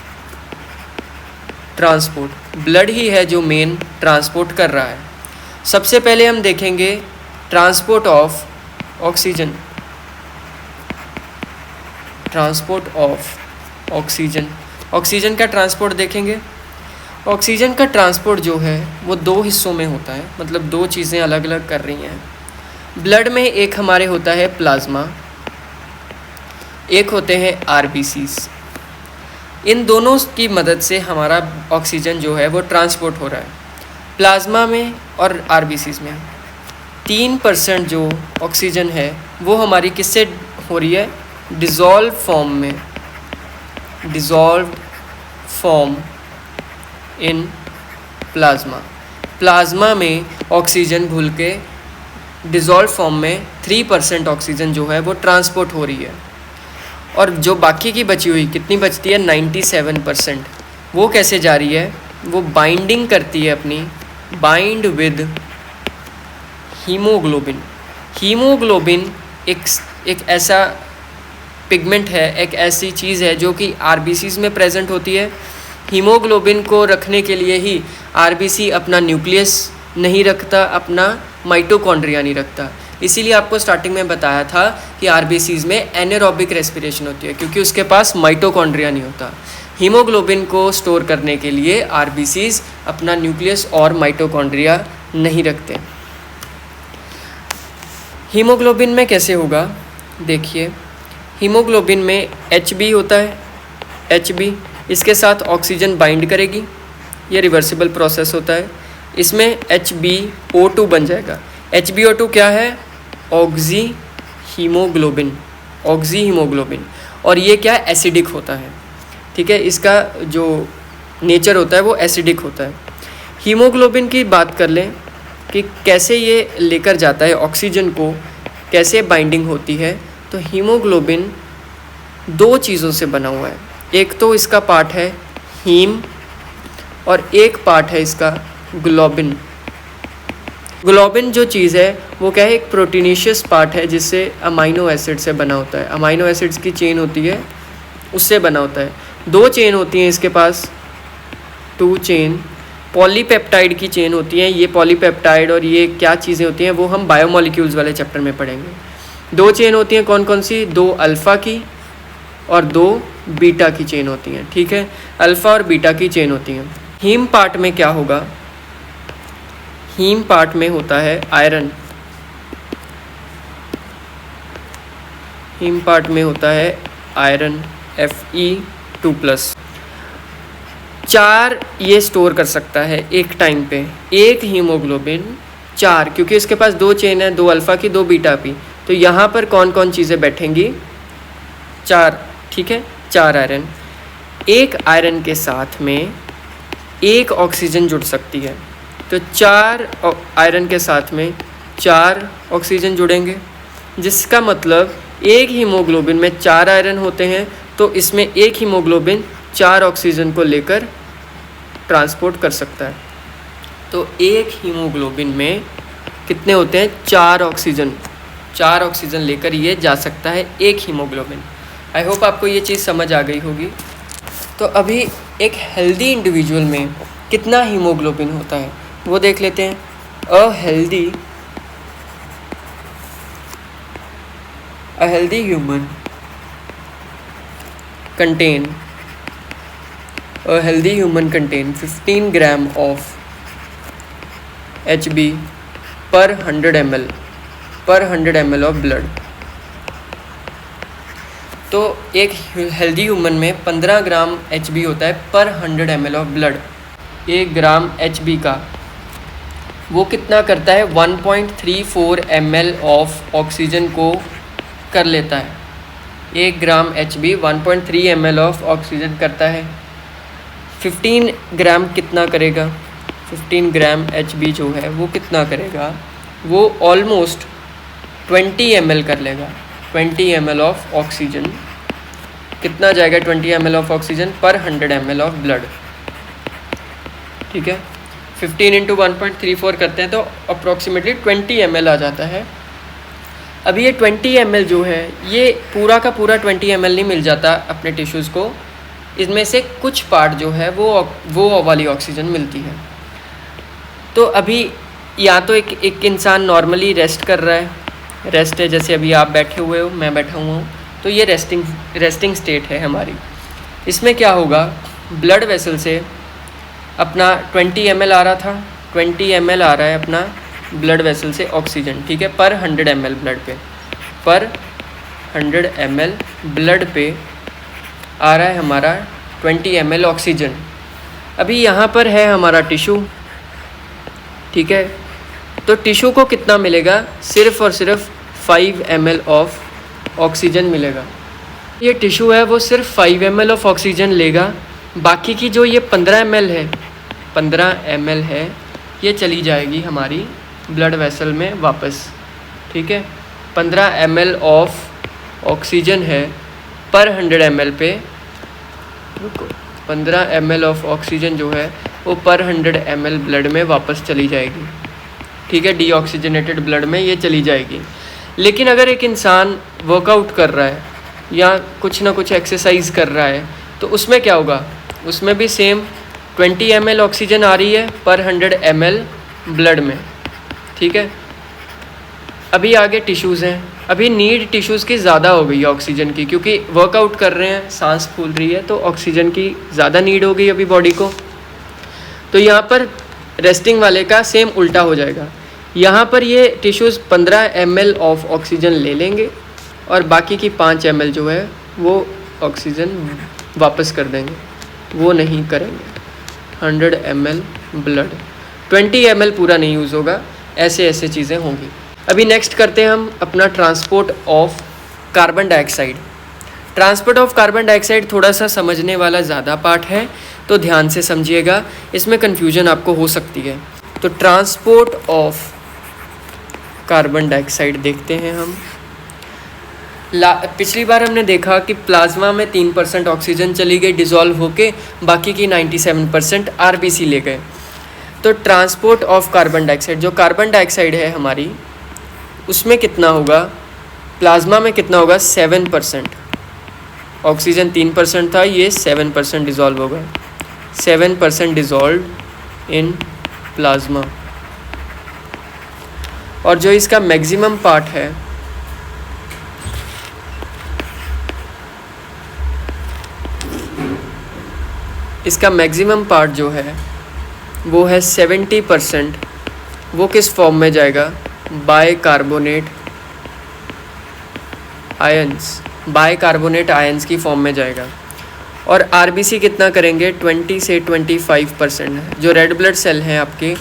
transport. Blood ही है जो मेन ट्रांसपोर्ट कर रहा है। सबसे पहले हम देखेंगे transport of oxygen, transport of oxygen. Oxygen का ट्रांसपोर्ट देखेंगे। ऑक्सीजन का ट्रांसपोर्ट जो है वो दो हिस्सों में होता है, मतलब दो चीज़ें अलग अलग कर रही हैं। ब्लड में एक हमारे होता है प्लाज्मा, एक होते हैं RBCs। इन दोनों की मदद से हमारा ऑक्सीजन जो है वो ट्रांसपोर्ट हो रहा है। प्लाज्मा में और आरबीसीज में 3% जो ऑक्सीजन है वो हमारी किससे हो रही है, डिज़ोल्व फॉर्म इन प्लाज्मा में ऑक्सीजन घुल के डिज़ोल्व फॉर्म में 3% ऑक्सीजन जो है वो ट्रांसपोर्ट हो रही है। और जो बाकी की बची हुई कितनी बचती है, 97%, वो कैसे जा रही है, वो बाइंडिंग करती है अपनी, बाइंड विद हीमोग्लोबिन। हीमोग्लोबिन एक ऐसा पिगमेंट है, एक ऐसी चीज़ है जो कि आरबीसीज में प्रेजेंट होती है। हीमोग्लोबिन को रखने के लिए ही आरबीसी अपना न्यूक्लियस नहीं रखता, अपना माइटोकॉन्ड्रिया नहीं रखता। इसीलिए आपको स्टार्टिंग में बताया था कि आरबीसीज में एनारोबिक रेस्पिरेशन होती है, क्योंकि उसके पास माइटोकॉन्ड्रिया नहीं होता। हीमोग्लोबिन को स्टोर करने के लिए आरबीसीज अपना न्यूक्लियस और माइटोकॉन्ड्रिया नहीं रखते। हीमोग्लोबिन में कैसे होगा, देखिए, हीमोग्लोबिन में Hb होता है, Hb इसके साथ ऑक्सीजन बाइंड करेगी, ये रिवर्सिबल प्रोसेस होता है। इसमें HbO2 बन जाएगा। HbO2 क्या है, ऑक्सी हीमोग्लोबिन, और ये क्या है, एसिडिक होता है, ठीक है। इसका जो नेचर होता है वो एसिडिक होता है। हीमोग्लोबिन की बात कर लें कि कैसे ये लेकर जाता है ऑक्सीजन को, कैसे बाइंडिंग होती है, तो हीमोग्लोबिन 2 चीज़ों से बना हुआ है। एक तो इसका पार्ट है हीम और एक पार्ट है इसका ग्लोबिन। ग्लोबिन जो चीज़ है वो क्या है, एक प्रोटीनेशियस पार्ट है जिससे अमाइनो एसिड से बना होता है। अमाइनो एसिड्स की चेन होती है, उससे बना होता है। 2 चेन होती हैं इसके पास, 2 चेन पॉलीपेप्टाइड की चेन होती हैं। ये पॉलीपेप्टाइड और ये क्या चीज़ें होती हैं वो हम बायोमोलिक्यूल्स वाले चैप्टर में पढ़ेंगे। 2 चेन होती हैं, कौन कौन सी, 2 अल्फ़ा की और 2 बीटा की चेन होती हैं, ठीक है। अल्फ़ा और बीटा की चेन होती हैं। हीम पार्ट में क्या होगा, हीम पार्ट में होता है आयरन, हीम पार्ट में होता है आयरन Fe2+। 4 ये स्टोर कर सकता है एक टाइम पे, एक हीमोग्लोबिन 4, क्योंकि इसके पास 2 चेन है, 2 अल्फ़ा की 2 बीटा की। तो यहाँ पर कौन कौन चीज़ें बैठेंगी, 4, ठीक है, 4 आयरन। एक आयरन के साथ में एक ऑक्सीजन जुड़ सकती है, तो 4 आयरन के साथ में 4 ऑक्सीजन जुड़ेंगे, जिसका मतलब एक हीमोग्लोबिन में 4 आयरन होते हैं, तो इसमें एक हीमोग्लोबिन 4 ऑक्सीजन को लेकर ट्रांसपोर्ट कर सकता है। तो एक हीमोग्लोबिन में कितने होते हैं, 4 ऑक्सीजन, 4 ऑक्सीजन लेकर ये जा सकता है एक हीमोग्लोबिन। आई होप आपको ये चीज़ समझ आ गई होगी। तो अभी एक हेल्दी इंडिविजुअल में कितना हीमोग्लोबिन होता है वो देख लेते हैं। A healthy human contain 15 gram of Hb per 100 ml of blood. तो एक हेल्दी ह्यूमन में 15 ग्राम Hb होता है पर 100 ml of blood. 1 gram Hb का वो कितना करता है, 1.34 ml ऑफ ऑक्सीजन को कर लेता है। 1 ग्राम Hb 1.3 ml ऑफ ऑक्सीजन करता है। 15 ग्राम कितना करेगा, 15 ग्राम Hb जो है वो कितना करेगा, वो ऑलमोस्ट 20 ml कर लेगा। 20 ml ऑफ ऑक्सीजन कितना जाएगा, 20 ml ऑफ ऑक्सीजन पर 100 ml ऑफ ब्लड, ठीक है। 15 × 1.34 करते हैं तो अप्रॉक्सीमेटली 20 ml आ जाता है। अब ये 20 ml जो है ये पूरा का पूरा 20 ml नहीं मिल जाता अपने टिश्यूज़ को, इसमें से कुछ पार्ट जो है वो वाली ऑक्सीजन मिलती है। तो अभी या तो एक इंसान नॉर्मली रेस्ट कर रहा है, रेस्ट है, जैसे अभी आप बैठे हुए हो, मैं बैठा हुआ हूँ, तो ये रेस्टिंग स्टेट है हमारी। इसमें क्या होगा, ब्लड वेसल से अपना 20 ml आ रहा था, 20 ml आ रहा है अपना ब्लड वेसल से ऑक्सीजन, ठीक है, पर 100 ml ब्लड पे, पर 100 ml ब्लड पे आ रहा है हमारा 20 ml ऑक्सीजन। अभी यहाँ पर है हमारा टिश्यू, ठीक है, तो टिश्यू को कितना मिलेगा, सिर्फ और सिर्फ 5 ml ऑफ ऑक्सीजन मिलेगा। ये टिश्यू है वो सिर्फ 5 ml ऑफ ऑक्सीजन लेगा, बाकी की जो ये 15 ml है, 15 ml है, ये चली जाएगी हमारी ब्लड वेसल में वापस, ठीक है। 15 ml ऑफ ऑक्सीजन है पर 100 ml पे, 15 ml ऑफ ऑक्सीजन जो है वो पर 100 ml ब्लड में वापस चली जाएगी, ठीक है, डीऑक्सीजनेटेड ब्लड में ये चली जाएगी। लेकिन अगर एक इंसान वर्कआउट कर रहा है या कुछ ना कुछ एक्सरसाइज कर रहा है तो उसमें क्या होगा, उसमें भी सेम 20 ml ऑक्सीजन आ रही है पर 100 ml ब्लड में, ठीक है। अभी आगे टिश्यूज़ हैं, अभी नीड टिश्यूज़ की ज़्यादा हो गई है ऑक्सीजन की, क्योंकि वर्कआउट कर रहे हैं, सांस फूल रही है, तो ऑक्सीजन की ज़्यादा नीड हो गई अभी बॉडी को। तो यहाँ पर रेस्टिंग वाले का सेम उल्टा हो जाएगा, यहाँ पर ये टिश्यूज़ 15 ml ऑफ ऑक्सीजन ले लेंगे और बाकी की 5 ml जो है वो ऑक्सीजन वापस कर देंगे, वो नहीं करेंगे। 100 ml ब्लड, 20 ml पूरा नहीं यूज़ होगा, ऐसे ऐसे चीज़ें होंगी। अभी नेक्स्ट करते हैं हम अपना transport of carbon dioxide. Transport of carbon dioxide थोड़ा सा समझने वाला ज़्यादा पार्ट है, तो ध्यान से समझिएगा, इसमें कन्फ्यूजन आपको हो सकती है। तो ट्रांसपोर्ट ऑफ कार्बन डाइऑक्साइड देखते हैं हम। पिछली बार हमने देखा कि प्लाज्मा में 3% ऑक्सीजन चली गई डिज़ोल्व होके, बाकी की 97% आरबीसी ले गए। तो ट्रांसपोर्ट ऑफ कार्बन डाइऑक्साइड, जो कार्बन डाइऑक्साइड है हमारी, उसमें कितना होगा, प्लाज्मा में कितना होगा, 7%। ऑक्सीजन 3% था, ये 7% डिज़ोल्व होगा, 7% डिज़ोल्व इन प्लाज्मा। और जो इसका मैक्सिमम पार्ट है, इसका मैक्सिमम पार्ट जो है वो है 70%। वो किस फॉर्म में जाएगा, बाइकार्बोनेट आयंस, बाइकार्बोनेट आयंस की फॉर्म में जाएगा। और आरबीसी कितना करेंगे, 20 से 25%। जो रेड ब्लड सेल हैं आपके,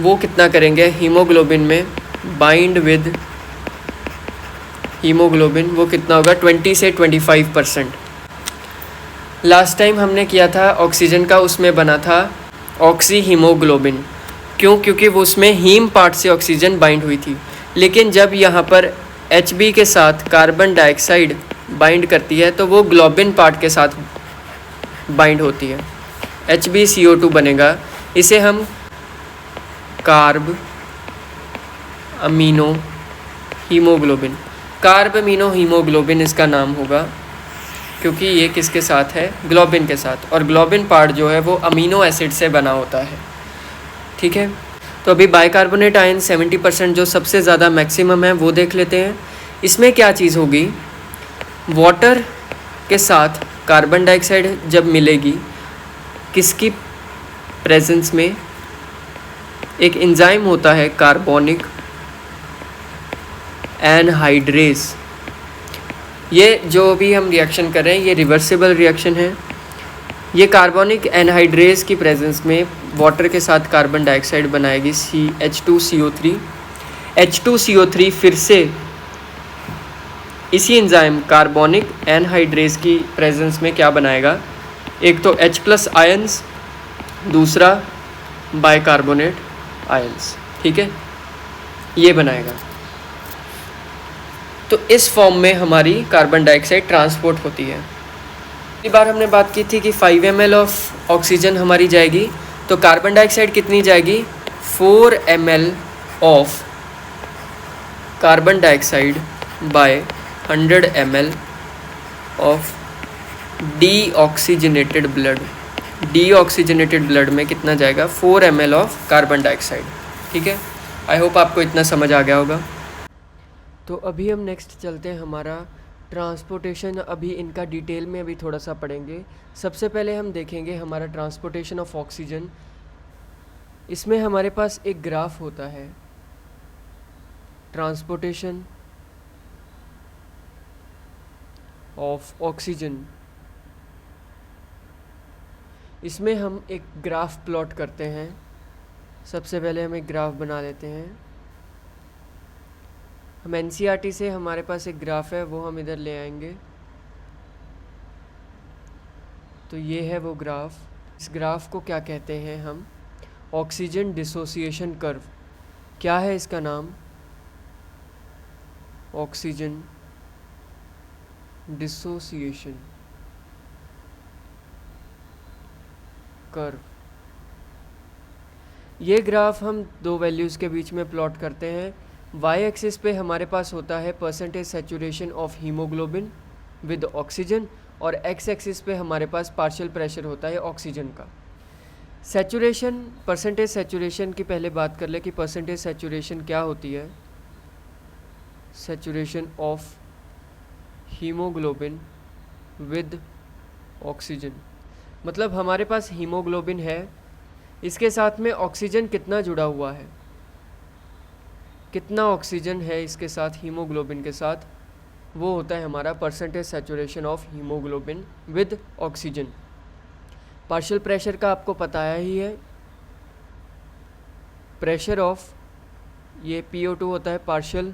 वो कितना करेंगे, हीमोग्लोबिन में बाइंड विद हीमोग्लोबिन, वो कितना होगा, 20 से 25%। लास्ट टाइम हमने किया था ऑक्सीजन का, उसमें बना था ऑक्सी हीमोग्लोबिन। क्यों, क्योंकि वो उसमें हीम पार्ट से ऑक्सीजन बाइंड हुई थी। लेकिन जब यहाँ पर Hb के साथ कार्बन डाइऑक्साइड बाइंड करती है तो वो ग्लोबिन पार्ट के साथ बाइंड होती है, HbCO2 बनेगा। इसे हम carb amino haemoglobin, carb amino haemoglobin इसका नाम होगा, क्योंकि ये किसके साथ है, ग्लोबिन के साथ। और ग्लोबिन पार्ट जो है वो अमीनो एसिड से बना होता है, ठीक है। तो अभी बाइकार्बोनेट आयन 70% जो सबसे ज़्यादा मैक्सिमम है वो देख लेते हैं। इसमें क्या चीज़ होगी, वाटर के साथ कार्बन डाइऑक्साइड जब मिलेगी, किसकी प्रेजेंस में, एक एंजाइम होता है कार्बोनिक एनहाइड्रेस। ये जो भी हम रिएक्शन कर रहे हैं ये रिवर्सिबल रिएक्शन है। ये कार्बोनिक एनहाइड्रेस की प्रेजेंस में वाटर के साथ कार्बन डाइऑक्साइड बनाएगी H2CO3। H2CO3 फिर से इसी एंजाइम कार्बोनिक एनहाइड्रेस की प्रेजेंस में क्या बनाएगा, एक तो H+ आयंस, दूसरा बाइकार्बोनेट आयंस, ठीक है, ये बनाएगा। तो इस फॉर्म में हमारी कार्बन डाइऑक्साइड ट्रांसपोर्ट होती है। पिछली बार हमने बात की थी कि 5 ml ऑफ ऑक्सीजन हमारी जाएगी, तो कार्बन डाइऑक्साइड कितनी जाएगी, 4 ml of carbon dioxide by 100 ml of deoxygenated blood. Deoxygenated blood में कितना जाएगा, 4 ml ऑफ कार्बन डाइऑक्साइड, ठीक है। आई होप आपको इतना समझ आ गया होगा। तो अभी हम नेक्स्ट चलते हैं हमारा ट्रांसपोर्टेशन। अभी इनका डिटेल में अभी थोड़ा सा पढ़ेंगे। सबसे पहले हम देखेंगे हमारा ट्रांसपोर्टेशन ऑफ ऑक्सीजन। इसमें हमारे पास एक ग्राफ होता है, ट्रांसपोर्टेशन ऑफ ऑक्सीजन। इसमें हम एक ग्राफ प्लॉट करते हैं। सबसे पहले हम एक ग्राफ बना लेते हैं। हम एनसीईआरटी से हमारे पास एक ग्राफ है, वो हम इधर ले आएंगे। तो ये है वो ग्राफ। इस ग्राफ को क्या कहते हैं हम? Oxygen dissociation curve. क्या है इसका नाम? Oxygen dissociation curve. ये ग्राफ हम दो वैल्यूज़ के बीच में प्लॉट करते हैं। वाई एक्सिस पे हमारे पास होता है percentage saturation of haemoglobin with oxygen, और एक्स एक्सिस पे हमारे पास पार्शियल प्रेशर होता है ऑक्सीजन का। सैचुरेशन, परसेंटेज सैचुरेशन की पहले बात कर ले कि परसेंटेज सैचुरेशन क्या होती है। Saturation of haemoglobin with oxygen, मतलब हमारे पास हीमोग्लोबिन है, इसके साथ में ऑक्सीजन कितना जुड़ा हुआ है, कितना ऑक्सीजन है इसके साथ हीमोग्लोबिन के साथ, वो होता है हमारा percentage saturation of haemoglobin with oxygen. Partial pressure का आपको पता ही है, प्रेशर ऑफ, ये PO2 होता है पार्शियल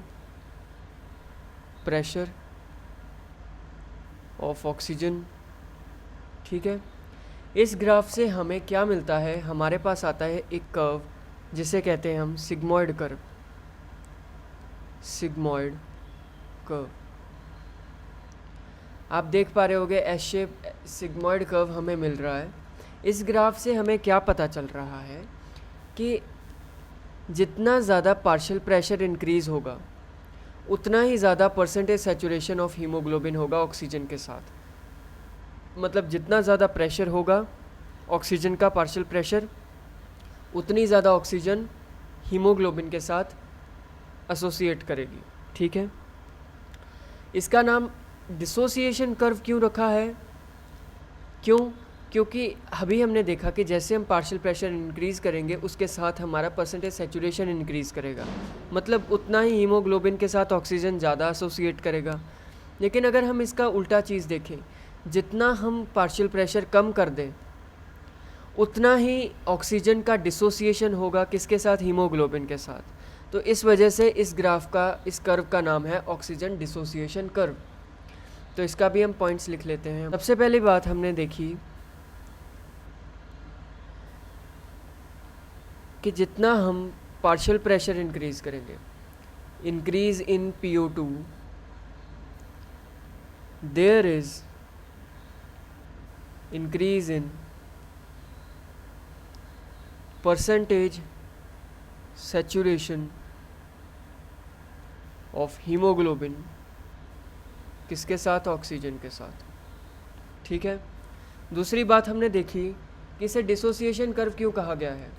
प्रेशर ऑफ ऑक्सीजन। ठीक है, इस ग्राफ से हमें क्या मिलता है? हमारे पास आता है एक कर्व जिसे कहते हैं हम सिग्मॉइड कर्व। सिग्मॉइड कर्व आप देख पा रहे होगे, एस शेप सिग्मॉइड कर्व हमें मिल रहा है। इस ग्राफ से हमें क्या पता चल रहा है कि जितना ज़्यादा पार्शियल प्रेशर इंक्रीज़ होगा उतना ही ज़्यादा परसेंटेज सैचुरेशन ऑफ हीमोग्लोबिन होगा ऑक्सीजन के साथ। मतलब जितना ज़्यादा प्रेशर होगा ऑक्सीजन का, पार्शियल प्रेशर, उतनी ज़्यादा ऑक्सीजन हीमोग्लोबिन के साथ एसोसिएट करेगी। ठीक है, इसका नाम डिसोसिएशन कर्व क्यों रखा है? क्योंकि अभी हमने देखा कि जैसे हम पार्शियल प्रेशर इंक्रीज़ करेंगे उसके साथ हमारा परसेंटेज सैचुरेशन इंक्रीज़ करेगा, मतलब उतना ही हीमोग्लोबिन के साथ ऑक्सीजन ज़्यादा एसोसिएट करेगा। लेकिन अगर हम इसका उल्टा चीज़ देखें, जितना हम पार्शियल प्रेशर कम कर दें उतना ही ऑक्सीजन का डिसोसिएशन होगा, किसके साथ? हीमोग्लोबिन के साथ। तो इस वजह से इस ग्राफ का, इस कर्व का नाम है ऑक्सीजन डिसोसिएशन कर्व। तो इसका भी हम पॉइंट्स लिख लेते हैं। सबसे पहली बात हमने देखी कि जितना हम पार्शियल प्रेशर इंक्रीज़ करेंगे, increase in PO2, there is increase in percentage saturation of hemoglobin, किसके साथ? ऑक्सीजन के साथ। ठीक है, दूसरी बात हमने देखी कि इसे डिसोसिएशन कर्व क्यों कहा गया है।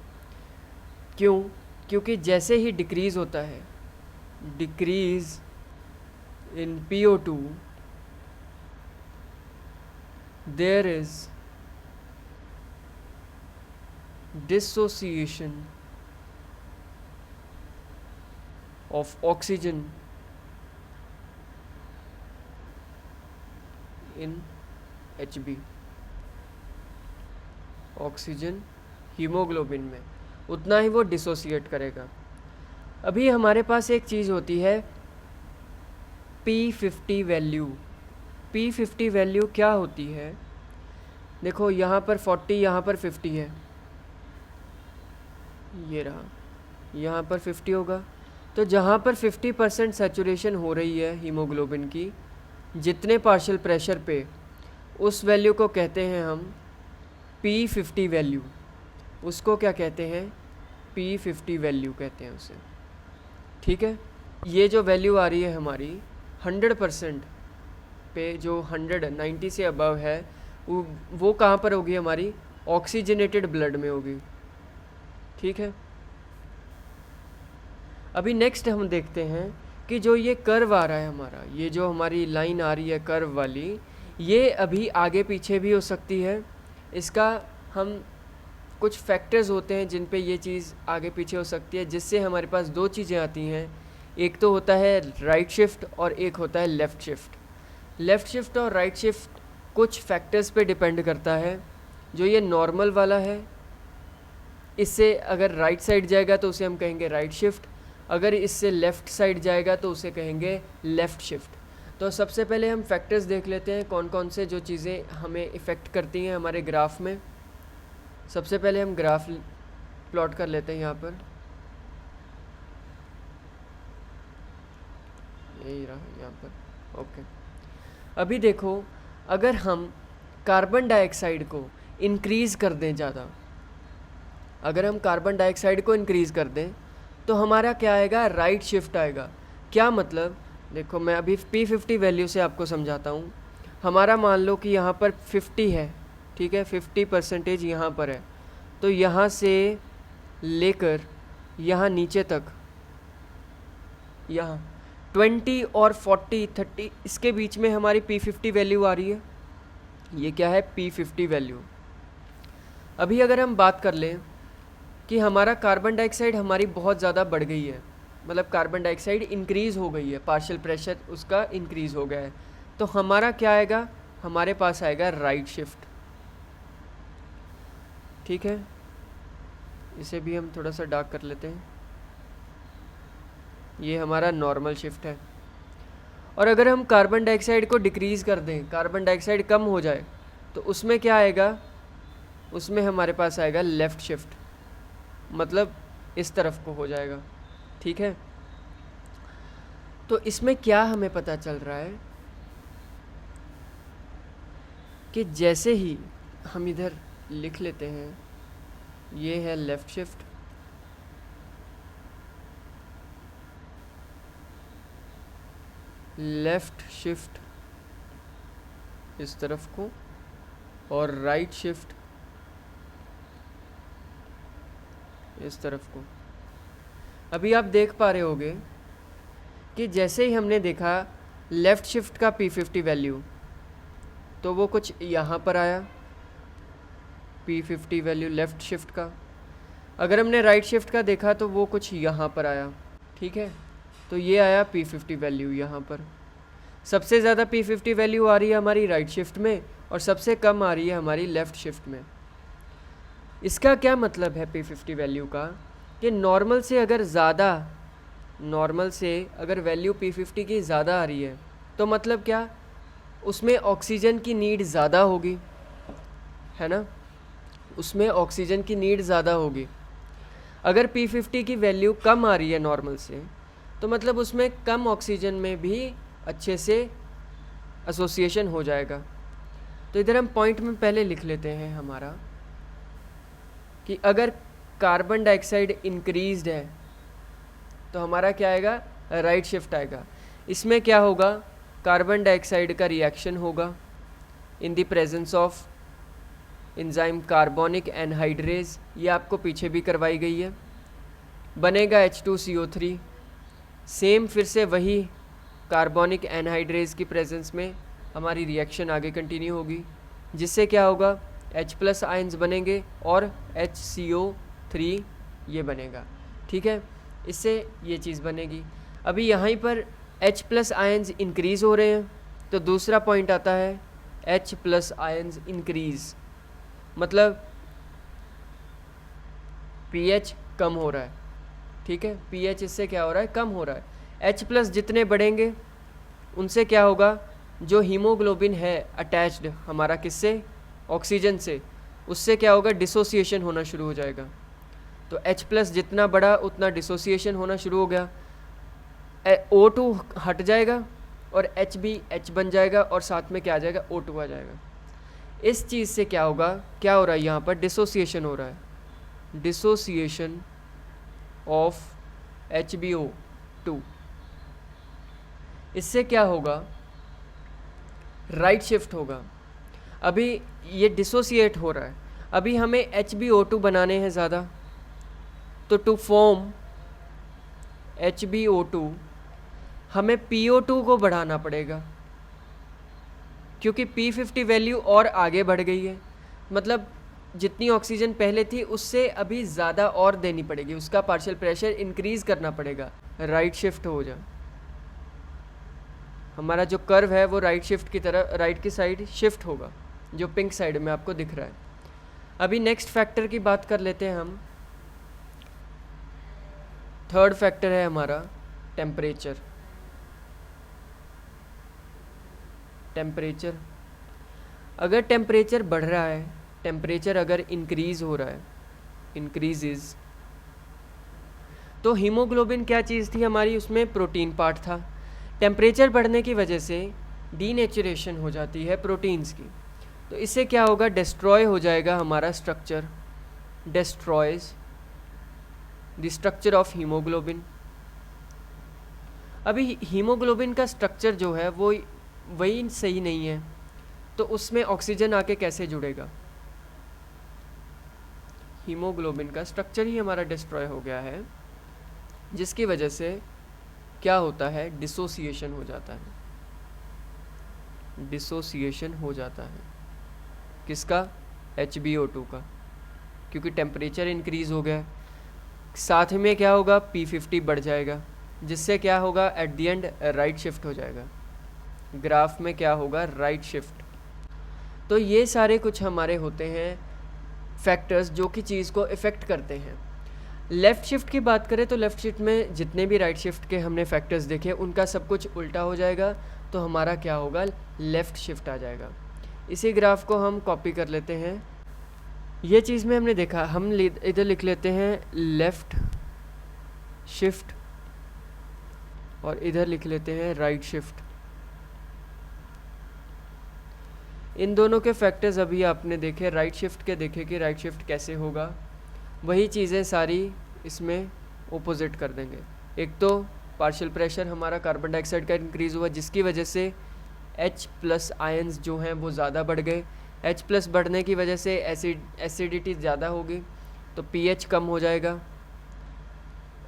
क्योंकि जैसे ही डिक्रीज़ होता है, decrease in PO2, there is dissociation of oxygen in Hb, oxygen haemoglobin में, उतना ही वो डिसोसिएट करेगा। अभी हमारे पास एक चीज़ होती है P50 वैल्यू। P50 वैल्यू क्या होती है? देखो यहाँ पर 40, यहाँ पर 50 है, ये रहा, यहाँ पर 50 होगा। तो जहाँ पर 50% सैचुरेशन हो रही है हीमोग्लोबिन की, जितने पार्शियल प्रेशर पे, उस वैल्यू को कहते हैं हम P50 वैल्यू। उसको क्या कहते हैं? P50 वैल्यू कहते हैं उसे। ठीक है, ये जो वैल्यू आ रही है हमारी 100% पे, जो 190 से अबव है, वो कहाँ पर होगी? हमारी ऑक्सीजनेटेड ब्लड में होगी। ठीक है, अभी नेक्स्ट हम देखते हैं कि जो ये कर्व आ रहा है हमारा, ये जो हमारी लाइन आ रही है कर्व वाली, ये अभी आगे पीछे भी हो सकती है। इसका हम कुछ फैक्टर्स होते हैं जिन पे ये चीज़ आगे पीछे हो सकती है, जिससे हमारे पास दो चीज़ें आती हैं। एक तो होता है राइट शिफ्ट और एक होता है लेफ़्ट शिफ्ट। लेफ़्ट शिफ्ट और राइट शिफ्ट कुछ फैक्टर्स पे डिपेंड करता है। जो ये नॉर्मल वाला है, इससे अगर राइट साइड जाएगा तो उसे हम कहेंगे राइट शिफ्ट, अगर इससे लेफ़्ट साइड जाएगा तो उसे कहेंगे लेफ़्ट शिफ्ट। तो सबसे पहले हम फैक्टर्स देख लेते हैं कौन कौन से जो चीज़ें हमें इफ़ेक्ट करती हैं हमारे ग्राफ में। सबसे पहले हम ग्राफ प्लॉट कर लेते हैं यहाँ पर, यही रहा यहाँ पर। ओके, अभी देखो, अगर हम कार्बन डाइऑक्साइड को इंक्रीज़ कर दें ज़्यादा, अगर हम कार्बन डाइऑक्साइड को इंक्रीज़ कर दें तो हमारा क्या आएगा, राइट शिफ्ट आएगा। क्या मतलब, देखो मैं अभी P50 वैल्यू से आपको समझाता हूँ। हमारा मान लो कि यहाँ पर 50 है, ठीक है, 50% यहाँ पर है, तो यहाँ से लेकर यहाँ नीचे तक, यहाँ 20 और 40 30 इसके बीच में हमारी P50 वैल्यू आ रही है। ये क्या है, P50 वैल्यू। अभी अगर हम बात कर लें कि हमारा कार्बन डाइऑक्साइड हमारी बहुत ज़्यादा बढ़ गई है, मतलब कार्बन डाइऑक्साइड इंक्रीज़ हो गई है, पार्शियल प्रेशर उसका इंक्रीज़ हो गया है, तो हमारा क्या आएगा, हमारे पास आएगा राइट शिफ्ट। ठीक है, इसे भी हम थोड़ा सा डार्क कर लेते हैं, ये हमारा नॉर्मल शिफ्ट है। और अगर हम कार्बन डाइऑक्साइड को डिक्रीज़ कर दें, कार्बन डाइऑक्साइड कम हो जाए, तो उसमें क्या आएगा, उसमें हमारे पास आएगा लेफ़्ट शिफ्ट, मतलब इस तरफ को हो जाएगा। ठीक है, तो इसमें क्या हमें पता चल रहा है कि जैसे ही हम इधर लिख लेते हैं, ये है लेफ़्ट शिफ्ट, लेफ़्ट शिफ्ट इस तरफ को, और राइट शिफ्ट इस तरफ को। अभी आप देख पा रहे होगे कि जैसे ही हमने देखा लेफ़्ट शिफ्ट का P50 वैल्यू, तो वो कुछ यहाँ पर आया P50 वैल्यू लेफ़्ट शिफ्ट का। अगर हमने राइट शिफ्ट का देखा तो वो कुछ यहाँ पर आया। ठीक है, तो ये आया P50 वैल्यू यहाँ पर। सबसे ज़्यादा P50 वैल्यू आ रही है हमारी राइट शिफ्ट में, और सबसे कम आ रही है हमारी लेफ़्ट शिफ्ट में। इसका क्या मतलब है P50 वैल्यू का, कि नॉर्मल से अगर ज़्यादा, नॉर्मल से अगर वैल्यू P50 की ज़्यादा आ रही है, तो मतलब क्या, उसमें ऑक्सीजन की नीड ज़्यादा होगी, है ना, उसमें ऑक्सीजन की नीड ज़्यादा होगी। अगर P50 की वैल्यू कम आ रही है नॉर्मल से, तो मतलब उसमें कम ऑक्सीजन में भी अच्छे से एसोसिएशन हो जाएगा। तो इधर हम पॉइंट में पहले लिख लेते हैं हमारा कि अगर कार्बन डाइऑक्साइड इंक्रीज्ड है तो हमारा क्या आएगा, राइट शिफ्ट आएगा। इसमें क्या होगा, कार्बन डाइऑक्साइड का रिएक्शन होगा in the presence of enzyme carbonic anhydrase, ये आपको पीछे भी करवाई गई है। बनेगा H2CO3, सेम फिर से वही कार्बोनिक एनहाइड्रेज की प्रेजेंस में हमारी रिएक्शन आगे कंटिन्यू होगी, जिससे क्या होगा, H+ आयंस बनेंगे और HCO3 ये बनेगा। ठीक है, इससे ये चीज़ बनेगी। अभी यहाँ पर H+ आयंस इंक्रीज़ हो रहे हैं, तो दूसरा पॉइंट आता है H+ आयंस इंक्रीज़, मतलब pH कम हो रहा है। ठीक है, pH इससे क्या हो रहा है, कम हो रहा है। H+ जितने बढ़ेंगे उनसे क्या होगा, जो हीमोग्लोबिन है अटैच्ड हमारा किससे, ऑक्सीजन से, उससे क्या होगा, डिसोसिएशन होना शुरू हो जाएगा। तो H+ जितना बढ़ा उतना डिसोसिएशन होना शुरू हो गया, O2 हट जाएगा और H भी H बन जाएगा, और साथ में क्या आ जाएगा, O2 आ जाएगा। इस चीज़ से क्या होगा, क्या हो रहा है, यहाँ पर डिसोसिएशन हो रहा है, डिसोसिएशन ऑफ HBO2। इससे क्या होगा, राइट शिफ्ट होगा। अभी ये डिसोसिएट हो रहा है, अभी हमें HbO2 बनाने हैं ज़्यादा, तो टू फॉर्म HbO2 हमें PO2 को बढ़ाना पड़ेगा, क्योंकि P50 वैल्यू और आगे बढ़ गई है, मतलब जितनी ऑक्सीजन पहले थी उससे अभी ज़्यादा और देनी पड़ेगी, उसका पार्शियल प्रेशर इंक्रीज़ करना पड़ेगा। राइट शिफ्ट हो जा, हमारा जो कर्व है वो राइट शिफ्ट की तरह, राइट की साइड शिफ्ट होगा, जो पिंक साइड में आपको दिख रहा है। अभी नेक्स्ट फैक्टर की बात कर लेते हैं हम। थर्ड फैक्टर है हमारा टेम्परेचर। टेम्परेचर, अगर टेम्परेचर बढ़ रहा है, टेम्परेचर अगर इंक्रीज़ हो रहा है, इंक्रीजेज, तो हीमोग्लोबिन क्या चीज़ थी हमारी, उसमें प्रोटीन पार्ट था। टेम्परेचर बढ़ने की वजह से डीनेचुरेशन हो जाती है प्रोटीन्स की, तो इससे क्या होगा, डिस्ट्रॉय हो जाएगा हमारा structure, destroys the structure of haemoglobin. अभी हीमोग्लोबिन का स्ट्रक्चर जो है वो वही सही नहीं है, तो उसमें ऑक्सीजन आके कैसे जुड़ेगा। हीमोग्लोबिन का स्ट्रक्चर ही हमारा डिस्ट्रॉय हो गया है, जिसकी वजह से क्या होता है, डिसोसिएशन हो जाता है। डिसोसिएशन हो जाता है किसका, HbO2 का, क्योंकि टेम्परेचर इंक्रीज़ हो गया। साथ में क्या होगा, P50 बढ़ जाएगा, जिससे क्या होगा, at the end right shift हो जाएगा। ग्राफ में क्या होगा, राइट शिफ्ट। तो ये सारे कुछ हमारे होते हैं फैक्टर्स जो कि चीज़ को इफ़ेक्ट करते हैं। लेफ़्ट शिफ्ट की बात करें तो लेफ़्ट शिफ्ट में जितने भी राइट शिफ्ट के हमने फैक्टर्स देखे उनका सब कुछ उल्टा हो जाएगा, तो हमारा क्या होगा, लेफ़्ट शिफ्ट आ जाएगा। इसी ग्राफ को हम कॉपी कर लेते हैं। ये चीज़ में हमने देखा, हम इधर लिख लेते हैं लेफ़्ट शिफ्ट और इधर लिख लेते हैं राइट शिफ्ट। इन दोनों के फैक्टर्स अभी आपने देखे, राइट शिफ्ट के देखे कि राइट शिफ्ट कैसे होगा, वही चीज़ें सारी इसमें ओपोजिट कर देंगे। एक तो पार्शियल प्रेशर हमारा कार्बन डाइऑक्साइड का इंक्रीज़ हुआ, जिसकी वजह से H+ आयंस जो हैं वो ज़्यादा बढ़ गए। H+ बढ़ने की वजह से एसिडिटी ज़्यादा होगी, तो pH कम हो जाएगा।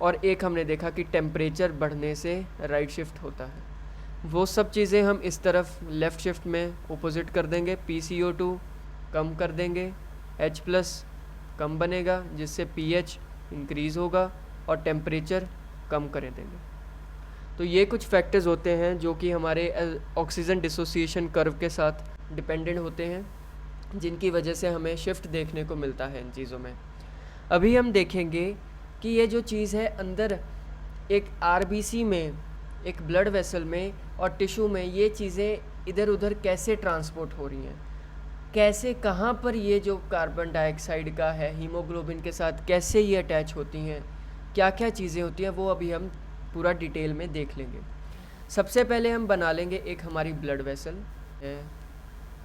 और एक हमने देखा कि टेम्परेचर बढ़ने से राइट शिफ्ट होता है। वो सब चीज़ें हम इस तरफ लेफ़्ट शिफ्ट में ओपोजिट कर देंगे। PCO2 कम कर देंगे, H+ कम बनेगा, जिससे pH इंक्रीज़ होगा और टेम्परेचर कम कर देंगे। तो ये कुछ फैक्टर्स होते हैं जो कि हमारे ऑक्सीजन डिसोसिएशन कर्व के साथ डिपेंडेंट होते हैं, जिनकी वजह से हमें शिफ्ट देखने को मिलता है इन चीज़ों में। अभी हम देखेंगे कि ये जो चीज़ है अंदर एक RBC में, एक ब्लड वेसल में और टिश्यू में, ये चीज़ें इधर उधर कैसे ट्रांसपोर्ट हो रही हैं, कैसे, कहाँ पर ये जो कार्बन डाइऑक्साइड का है हीमोग्लोबिन के साथ कैसे ये अटैच होती हैं, क्या क्या चीज़ें होती हैं, वो अभी हम पूरा डिटेल में देख लेंगे। सबसे पहले हम बना लेंगे एक हमारी ब्लड वेसल है,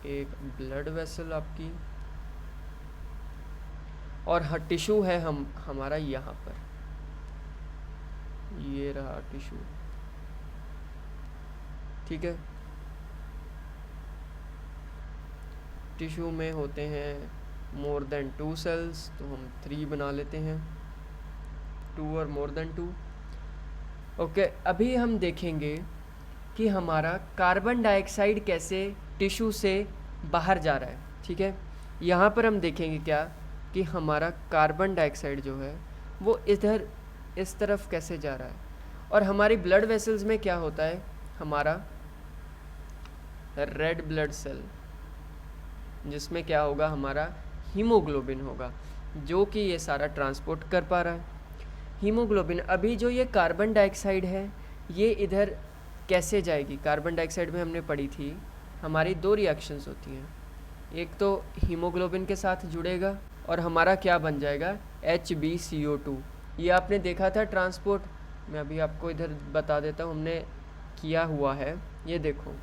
एक ब्लड वेसल आपकी, और टिश्यू है हमारा यहाँ पर, ये रहा टिश्यू, ठीक है। टिश्यू में होते हैं मोर देन 2 सेल्स, तो हम 3 बना लेते हैं, 2 और मोर देन 2। ओके, अभी हम देखेंगे कि हमारा कार्बन डाइऑक्साइड कैसे टिश्यू से बाहर जा रहा है, ठीक है। यहाँ पर हम देखेंगे क्या कि हमारा कार्बन डाइऑक्साइड जो है वो इधर इस तरफ कैसे जा रहा है, और हमारी ब्लड वेसल्स में क्या होता है, हमारा रेड ब्लड सेल, जिसमें क्या होगा, हमारा हीमोग्लोबिन होगा, जो कि ये सारा ट्रांसपोर्ट कर पा रहा है। हीमोग्लोबिन, अभी जो ये कार्बन डाइऑक्साइड है ये इधर कैसे जाएगी, कार्बन डाइऑक्साइड में हमने पढ़ी थी हमारी 2 रिएक्शंस होती हैं, एक तो हीमोग्लोबिन के साथ जुड़ेगा और हमारा क्या बन जाएगा, HbCO2। ये आपने देखा था ट्रांसपोर्ट, मैं अभी आपको इधर बता देता हूँ, हमने किया हुआ है, ये देखो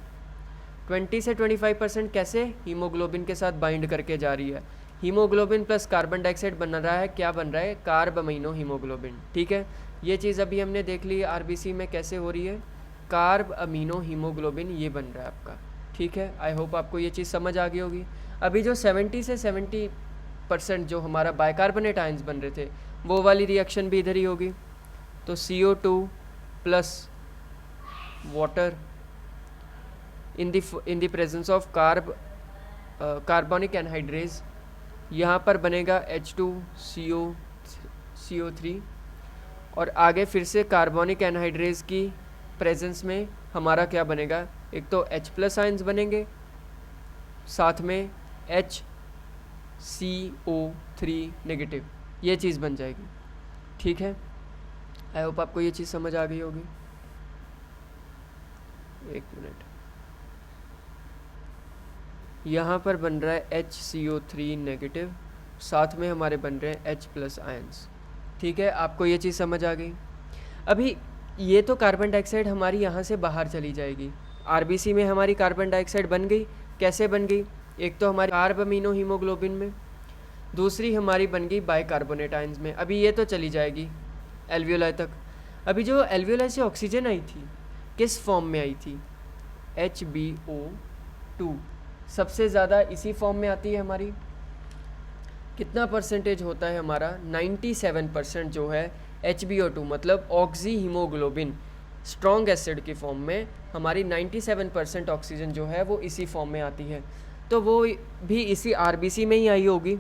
20 से 25% कैसे हीमोग्लोबिन के साथ बाइंड करके जा रही है। हीमोग्लोबिन प्लस कार्बन डाइऑक्साइड बन रहा है, क्या बन रहा है, कार्ब अमीनो हीमोग्लोबिन, ठीक है। ये चीज़ अभी हमने देख ली RBC में कैसे हो रही है, कार्ब अमीनो हीमोग्लोबिन ये बन रहा है आपका, ठीक है। आई होप आपको ये चीज़ समझ आ गई होगी। अभी जो 70 से 70% जो हमारा बाइकार्बोनेट आयंस बन रहे थे, वो वाली रिएक्शन भी इधर ही होगी। तो CO2 plus water in the presence of carbonic anhydrase, यहाँ पर बनेगा H2CO3, और आगे फिर से कार्बोनिक एनहाइड्रेज की प्रेजेंस में हमारा क्या बनेगा, एक तो H+ आयंस बनेंगे, साथ में CO3 नेगेटिव, ये चीज़ बन जाएगी। ठीक है, आई होप आपको ये चीज़ समझ आ गई होगी। एक मिनट, यहाँ पर बन रहा है HCO3 नेगेटिव, साथ में हमारे बन रहे हैं H+ आयंस। ठीक है, आपको ये चीज़ समझ आ गई। अभी ये तो कार्बन डाइऑक्साइड हमारी यहाँ से बाहर चली जाएगी। आरबीसी में हमारी कार्बन डाइऑक्साइड बन गई, कैसे बन गई? एक तो हमारी कार्ब अमीनो हीमोग्लोबिन में, दूसरी हमारी बन गई बाइकार्बोनेट आयंस में। अभी ये तो चली जाएगी एल्वियोलाई तक। अभी जो एल्वियोलाई से ऑक्सीजन आई थी, किस फॉर्म में आई थी? HBO2 सबसे ज़्यादा इसी फॉर्म में आती है हमारी। कितना परसेंटेज होता है हमारा? 97% जो है HBO2 मतलब ऑक्सी हीमोग्लोबिन स्ट्रॉन्ग एसिड की फॉर्म में हमारी 97% ऑक्सीजन जो है वो इसी फॉर्म में आती है। तो वो भी इसी आरबीसी में ही आई होगी।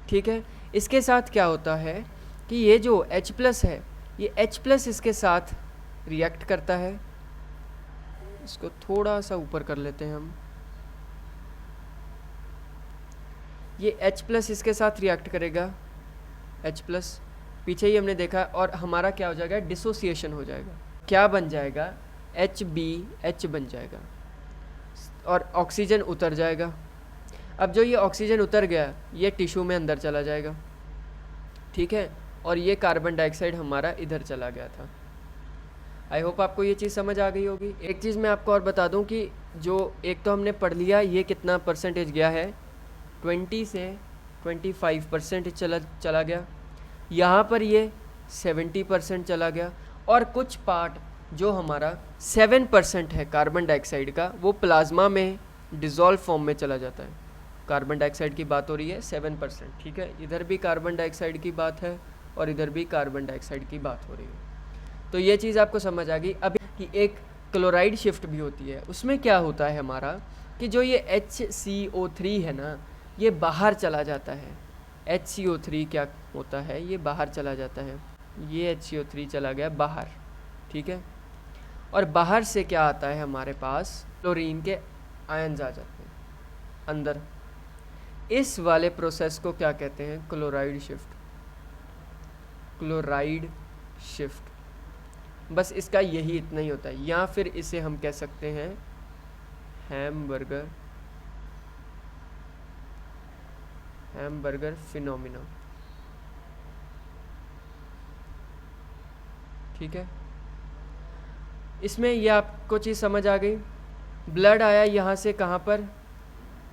ठीक है, इसके साथ क्या होता है कि ये जो H+ है, ये H+ इसके साथ रिएक्ट करता है। इसको थोड़ा सा ऊपर कर लेते हैं हम। ये H+ इसके साथ रिएक्ट करेगा, H+, पीछे ही हमने देखा, और हमारा क्या हो जाएगा? डिसोसिएशन हो जाएगा। क्या बन जाएगा? HBH बन जाएगा और ऑक्सीजन उतर जाएगा। अब जो ये ऑक्सीजन उतर गया, ये टिश्यू में अंदर चला जाएगा। ठीक है, और ये कार्बन डाइऑक्साइड हमारा इधर चला गया था। आई होप आपको ये चीज़ समझ आ गई होगी। एक चीज़ मैं आपको और बता दूं कि जो एक तो हमने पढ़ लिया, ये कितना परसेंटेज गया है? 20 से 25% चला गया। यहाँ पर ये 70% चला गया, और कुछ पार्ट जो हमारा 7% है कार्बन डाइऑक्साइड का, वो प्लाज्मा में डिज़ोल्व फॉर्म में चला जाता है। कार्बन डाइऑक्साइड की बात हो रही है 7%। ठीक है, इधर भी कार्बन डाइऑक्साइड की बात है और इधर भी कार्बन डाइऑक्साइड की बात हो रही है। तो ये चीज़ आपको समझ आ गई। अभी कि एक क्लोराइड शिफ्ट भी होती है, उसमें क्या होता है हमारा कि जो ये HCO3 है ना, ये बाहर चला जाता है। HCO3 क्या होता है? ये बाहर चला जाता है। ये HCO3 चला गया बाहर। ठीक है, और बाहर से क्या आता है हमारे पास? क्लोरीन के आयन्स आ जाते हैं अंदर। इस वाले प्रोसेस को क्या कहते हैं? Chloride shift. क्लोराइड शिफ्ट, बस इसका यही इतना ही होता है। या फिर इसे हम कह सकते हैं हैमबर्गर फिनोमिना। ठीक है, इसमें यह आपको चीज़ समझ आ गई। ब्लड आया यहाँ से, कहाँ पर?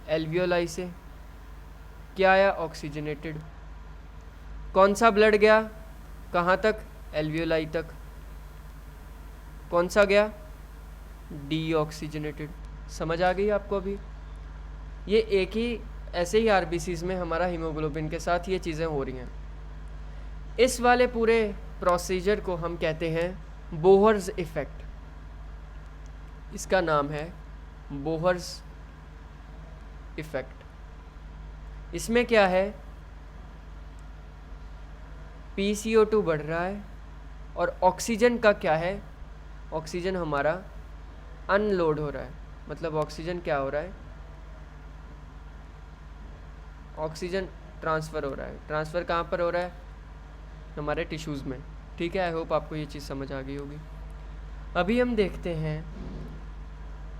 एल्वियोलाई से। क्या आया? ऑक्सीजनेटेड। कौन सा ब्लड गया कहाँ तक? एल्वियोलाई तक। कौन सा गया? डीऑक्सीजनेटेड। समझ आ गई आपको? अभी ये एक ही ऐसे ही आरबीसीज में हमारा हीमोग्लोबिन के साथ ये चीज़ें हो रही हैं। इस वाले पूरे प्रोसीजर को हम कहते हैं बोहर्स इफ़ेक्ट। इसका नाम है बोहर्स इफ़ेक्ट। इसमें क्या है? PCO2 बढ़ रहा है, और ऑक्सीजन का क्या है? ऑक्सीजन हमारा अनलोड हो रहा है। मतलब ऑक्सीजन क्या हो रहा है? ऑक्सीजन ट्रांसफ़र हो रहा है। ट्रांसफ़र कहाँ पर हो रहा है? हमारे टिश्यूज़ में। ठीक है, आई होप आपको ये चीज़ समझ आ गई होगी। अभी हम देखते हैं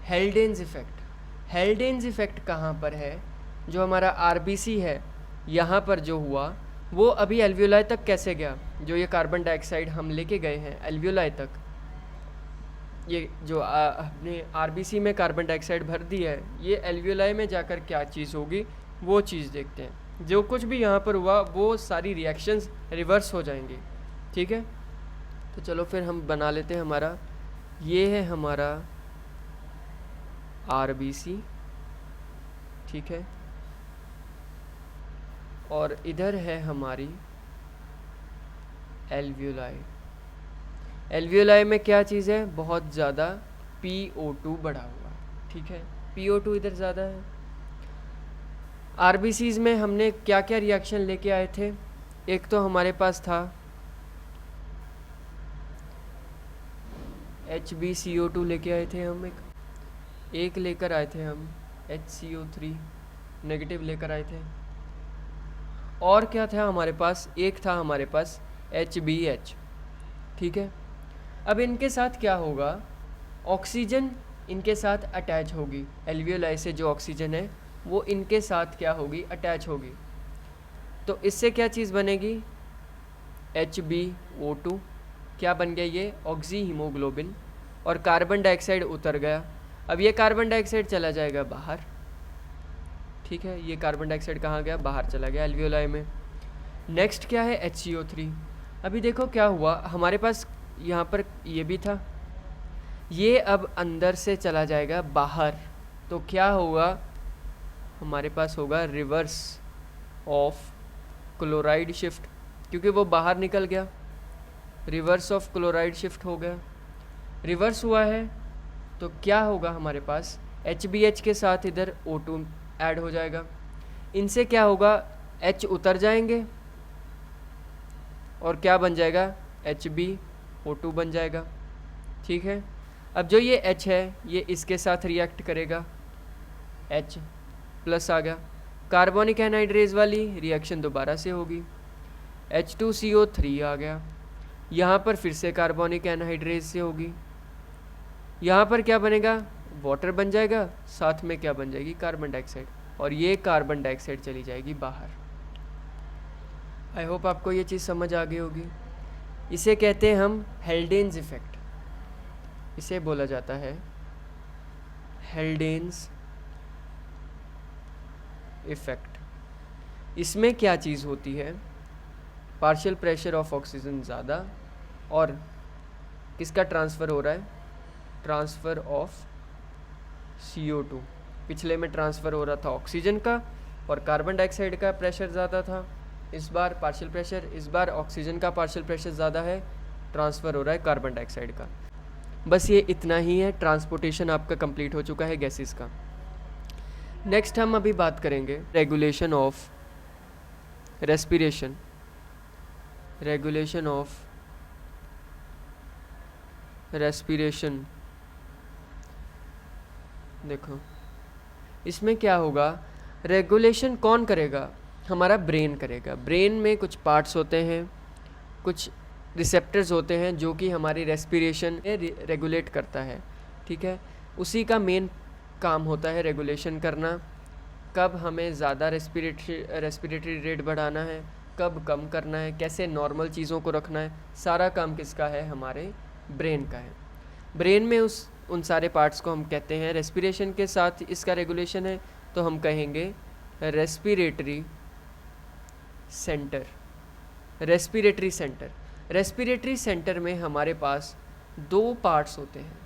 हेल्डेन्स इफ़ेक्ट। हेल्डेन्स इफ़ेक्ट कहाँ पर है? जो हमारा आरबीसी है, यहाँ पर जो हुआ वो अभी एल्वियोलाई तक कैसे गया? जो ये कार्बन डाइऑक्साइड हम लेके गए हैं एल्वियोलाई तक, ये जो अपने आरबीसी में कार्बन डाइऑक्साइड भर दी है, ये एल्वियोलाई में जाकर क्या चीज़ होगी वो चीज़ देखते हैं। जो कुछ भी यहाँ पर हुआ वो सारी रिएक्शंस रिवर्स हो जाएंगी। ठीक है, तो चलो फिर हम बना लेते हैं हमारा। ये है हमारा आरबीसी। ठीक है, और इधर है हमारी एल्वियोलाई। एल्वियोलाई में क्या चीज़ है? बहुत ज़्यादा PO2 बढ़ा हुआ है। ठीक है, PO2 इधर ज़्यादा है। आरबीसीज में हमने क्या क्या रिएक्शन लेके आए थे? एक तो हमारे पास था HbCO2 लेके आए थे हम, एक लेकर आए थे हम HCO3 नेगेटिव लेकर आए थे। और क्या था हमारे पास, एक था हमारे पास HBH, ठीक है। अब इनके साथ क्या होगा, ऑक्सीजन इनके साथ अटैच होगी, एल्वियोलाई से जो ऑक्सीजन है वो इनके साथ क्या होगी, अटैच होगी। तो इससे क्या चीज़ बनेगी, HbO2, क्या बन गया ये, ऑक्सी हीमोग्लोबिन, और कार्बन डाइऑक्साइड उतर गया। अब ये कार्बन डाइऑक्साइड चला जाएगा बाहर, ठीक है, ये कार्बन डाइऑक्साइड कहाँ गया, बाहर चला गया एल्वियोलाई में। नेक्स्ट क्या है, HCO3। अभी देखो क्या हुआ, हमारे पास यहाँ पर ये भी था, ये अब अंदर से चला जाएगा बाहर, तो क्या होगा, हमारे पास होगा रिवर्स ऑफ क्लोराइड शिफ्ट, क्योंकि वो बाहर निकल गया, रिवर्स ऑफ क्लोराइड शिफ्ट हो गया। रिवर्स हुआ है तो क्या होगा हमारे पास, HBH के साथ इधर O2 ऐड हो जाएगा, इनसे क्या होगा, H उतर जाएंगे और क्या बन जाएगा, HbO2 बन जाएगा, ठीक है। अब जो ये H है ये इसके साथ रिएक्ट करेगा, H प्लस आ गया, कार्बोनिक एनहाइड्रेज वाली रिएक्शन दोबारा से होगी, H2CO3 आ गया, यहाँ पर फिर से कार्बोनिक एनहाइड्रेज से होगी, यहाँ पर क्या बनेगा, वाटर बन जाएगा, साथ में क्या बन जाएगी, कार्बन डाइऑक्साइड, और ये कार्बन डाइऑक्साइड चली जाएगी बाहर। आई होप आपको ये चीज़ समझ आ गई होगी। इसे कहते हैं हम हेल्डेन्स इफेक्ट, इसे बोला जाता है हेल्डेन्स इफेक्ट। इसमें क्या चीज़ होती है, पार्शियल प्रेशर ऑफ ऑक्सीजन ज़्यादा, और किसका ट्रांसफ़र हो रहा है, ट्रांसफ़र ऑफ CO2। पिछले में ट्रांसफ़र हो रहा था ऑक्सीजन का और कार्बन डाइऑक्साइड का प्रेशर ज़्यादा था, इस बार पार्शियल प्रेशर, इस बार ऑक्सीजन का पार्शियल प्रेशर ज़्यादा है, ट्रांसफ़र हो रहा है कार्बन डाइऑक्साइड का। बस ये इतना ही है, ट्रांसपोर्टेशन आपका कंप्लीट हो चुका है गैसेस का। नेक्स्ट हम अभी बात करेंगे regulation of respiration, regulation of respiration. देखो इसमें क्या होगा, रेगुलेशन कौन करेगा, हमारा ब्रेन करेगा। ब्रेन में कुछ पार्ट्स होते हैं, कुछ रिसेप्टर्स होते हैं जो कि हमारी रेस्पिरेशन रेगुलेट करता है, ठीक है। उसी का मेन काम होता है रेगुलेशन करना, कब हमें ज़्यादा रेस्पिरेटरी रेट बढ़ाना है, कब कम करना है, कैसे नॉर्मल चीज़ों को रखना है, सारा काम किसका है, हमारे ब्रेन का है। ब्रेन में उन सारे पार्ट्स को हम कहते हैं, रेस्पिरेशन के साथ इसका रेगुलेशन है तो हम कहेंगे respiratory centre. Respiratory centre, respiratory centre में हमारे पास दो पार्ट्स होते हैं।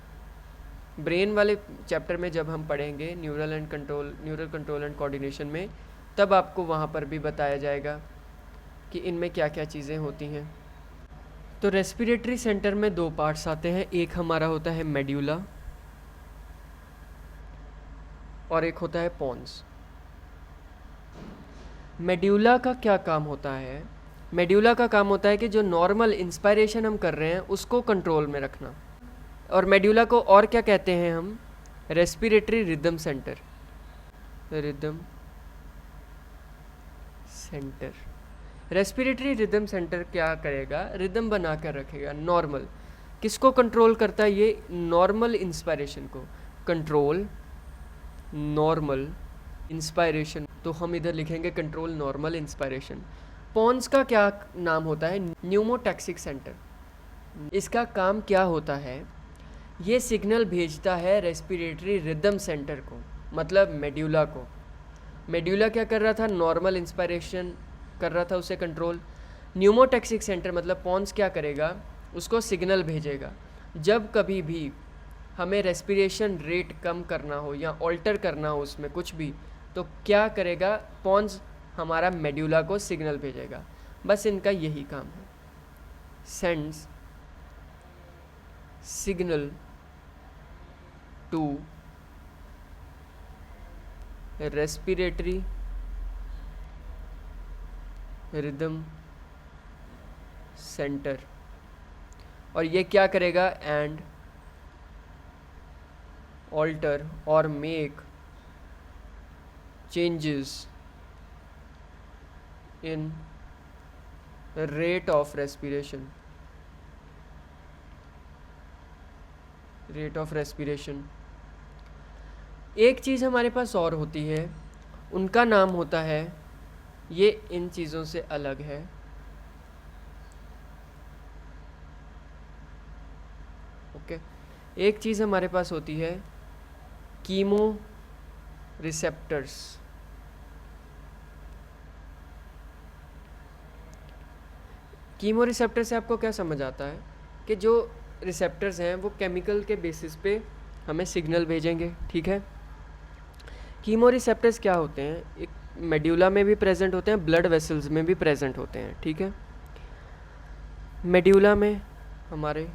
ब्रेन वाले चैप्टर में जब हम पढ़ेंगे न्यूरल कंट्रोल एंड कोऑर्डिनेशन में, तब आपको वहाँ पर भी बताया जाएगा कि इनमें क्या क्या चीज़ें होती हैं। तो रेस्पिरेटरी सेंटर में दो पार्ट्स आते हैं, एक हमारा होता है मेड्यूला और एक होता है पोन्स। मेड्यूला का क्या काम होता है, मेड्यूला का काम होता है कि जो नॉर्मल इंस्पायरेशन हम कर रहे हैं उसको कंट्रोल में रखना, और मेड्यूला को और क्या कहते हैं हम, respiratory rhythm centre. Rhythm centre, respiratory rhythm centre क्या करेगा, रिदम बना कर रखेगा नॉर्मल। किसको कंट्रोल करता है ये, नॉर्मल इंस्पायरेशन को, कंट्रोल नॉर्मल इंस्पायरेशन, तो हम इधर लिखेंगे कंट्रोल नॉर्मल इंस्पायरेशन। पोन्स का क्या नाम होता है, न्यूमोटैक्सिक सेंटर। इसका काम क्या होता है, ये सिग्नल भेजता है रेस्पिरेटरी रिदम सेंटर को, मतलब मेड्यूला को। मेड्यूला क्या कर रहा था, नॉर्मल इंस्पायरेशन कर रहा था, उसे कंट्रोल। न्यूमोटैक्सिक सेंटर मतलब पोन्स क्या करेगा, उसको सिग्नल भेजेगा। जब कभी भी हमें रेस्पिरेशन रेट कम करना हो या ऑल्टर करना हो उसमें कुछ भी, तो क्या करेगा, पोन्स हमारा मेड्यूला को सिग्नल भेजेगा। बस इनका यही काम है, sends signal to respiratory rhythm centre, और ये क्या करेगा, एंड ऑल्टर और make changes in rate of respiration, rate of respiration. एक चीज़ हमारे पास और होती है, उनका नाम होता है, ये इन चीज़ों से अलग है, ओके। एक चीज़ हमारे पास होती है कीमो रिसेप्टर्स। कीमो रिसेप्टर से आपको क्या समझ आता है कि जो रिसेप्टर्स हैं वो केमिकल के बेसिस पे हमें सिग्नल भेजेंगे, ठीक है। कीमो रिसेप्टर्स क्या होते हैं, एक मेड्यूला में भी प्रेजेंट होते हैं, ब्लड वेसल्स में भी प्रेजेंट होते हैं, ठीक है। मेड्यूला में हमारे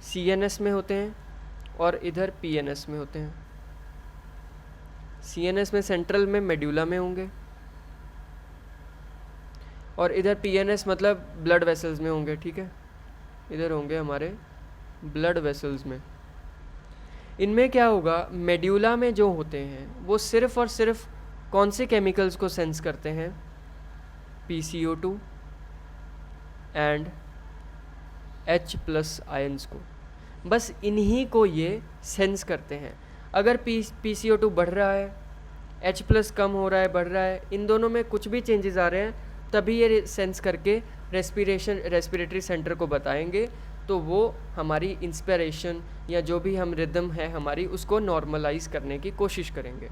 CNS में होते हैं और इधर PNS में होते हैं। CNS में सेंट्रल में, मेड्यूला में होंगे, और इधर PNS मतलब ब्लड वेसल्स में होंगे, ठीक है। इधर होंगे हमारे ब्लड वेसल्स में। इनमें क्या होगा, मेड्यूला में जो होते हैं वो सिर्फ और सिर्फ कौन से केमिकल्स को सेंस करते हैं, PCO2 एंड H+ आयंस को, बस इन्हीं को ये सेंस करते हैं। अगर PCO2 बढ़ रहा है, H+ कम हो रहा है, बढ़ रहा है, इन दोनों में कुछ भी चेंजेस आ रहे हैं, तभी ये सेंस करके रेस्पिरेटरी सेंटर को बताएंगे, तो वो हमारी इंस्पिरेशन या जो भी हम रिदम है हमारी, उसको नॉर्मलाइज करने की कोशिश करेंगे।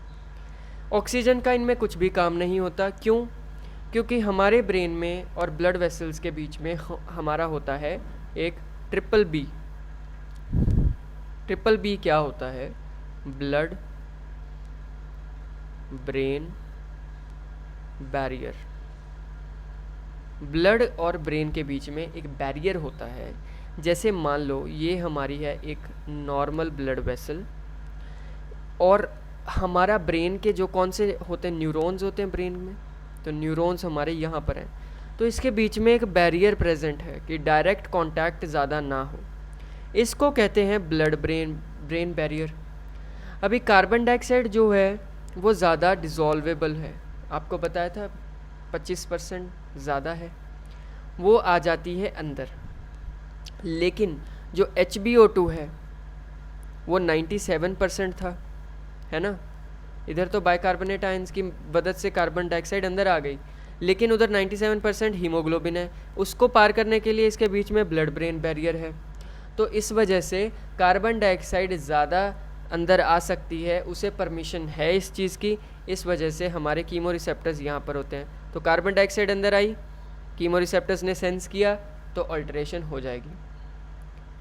ऑक्सीजन का इनमें कुछ भी काम नहीं होता, क्यों? क्योंकि हमारे ब्रेन में और ब्लड वेसल्स के बीच में हमारा होता है एक ट्रिपल बी। ट्रिपल बी क्या होता है, ब्लड ब्रेन बैरियर। ब्लड और ब्रेन के बीच में एक बैरियर होता है। जैसे मान लो ये हमारी है एक नॉर्मल ब्लड वेसल, और हमारा ब्रेन के जो कौन से होते हैं, न्यूरॉन्स होते हैं ब्रेन में, तो न्यूरॉन्स हमारे यहाँ पर हैं, तो इसके बीच में एक बैरियर प्रेजेंट है कि डायरेक्ट कांटेक्ट ज़्यादा ना हो। इसको कहते हैं ब्लड ब्रेन बैरियर। अभी कार्बन डाइऑक्साइड जो है वो ज़्यादा डिज़ोल्वेबल है, आपको बताया था 25% ज़्यादा है, वो आ जाती है अंदर। लेकिन जो HBO2 है वो 97% था, है ना। इधर तो बाइकार्बोनेट आयंस की मदद से कार्बन डाइऑक्साइड अंदर आ गई, लेकिन उधर 97% हीमोग्लोबिन है, उसको पार करने के लिए इसके बीच में ब्लड ब्रेन बैरियर है। तो इस वजह से कार्बन डाइऑक्साइड ज़्यादा अंदर आ सकती है, उसे परमिशन है इस चीज़ की, इस वजह से हमारे कीमो रिसेप्टर्स यहाँ पर होते हैं। तो कार्बन डाइऑक्साइड अंदर आई, कीमो रिसेप्टर्स ने सेंस किया, तो अल्टरेशन हो जाएगी,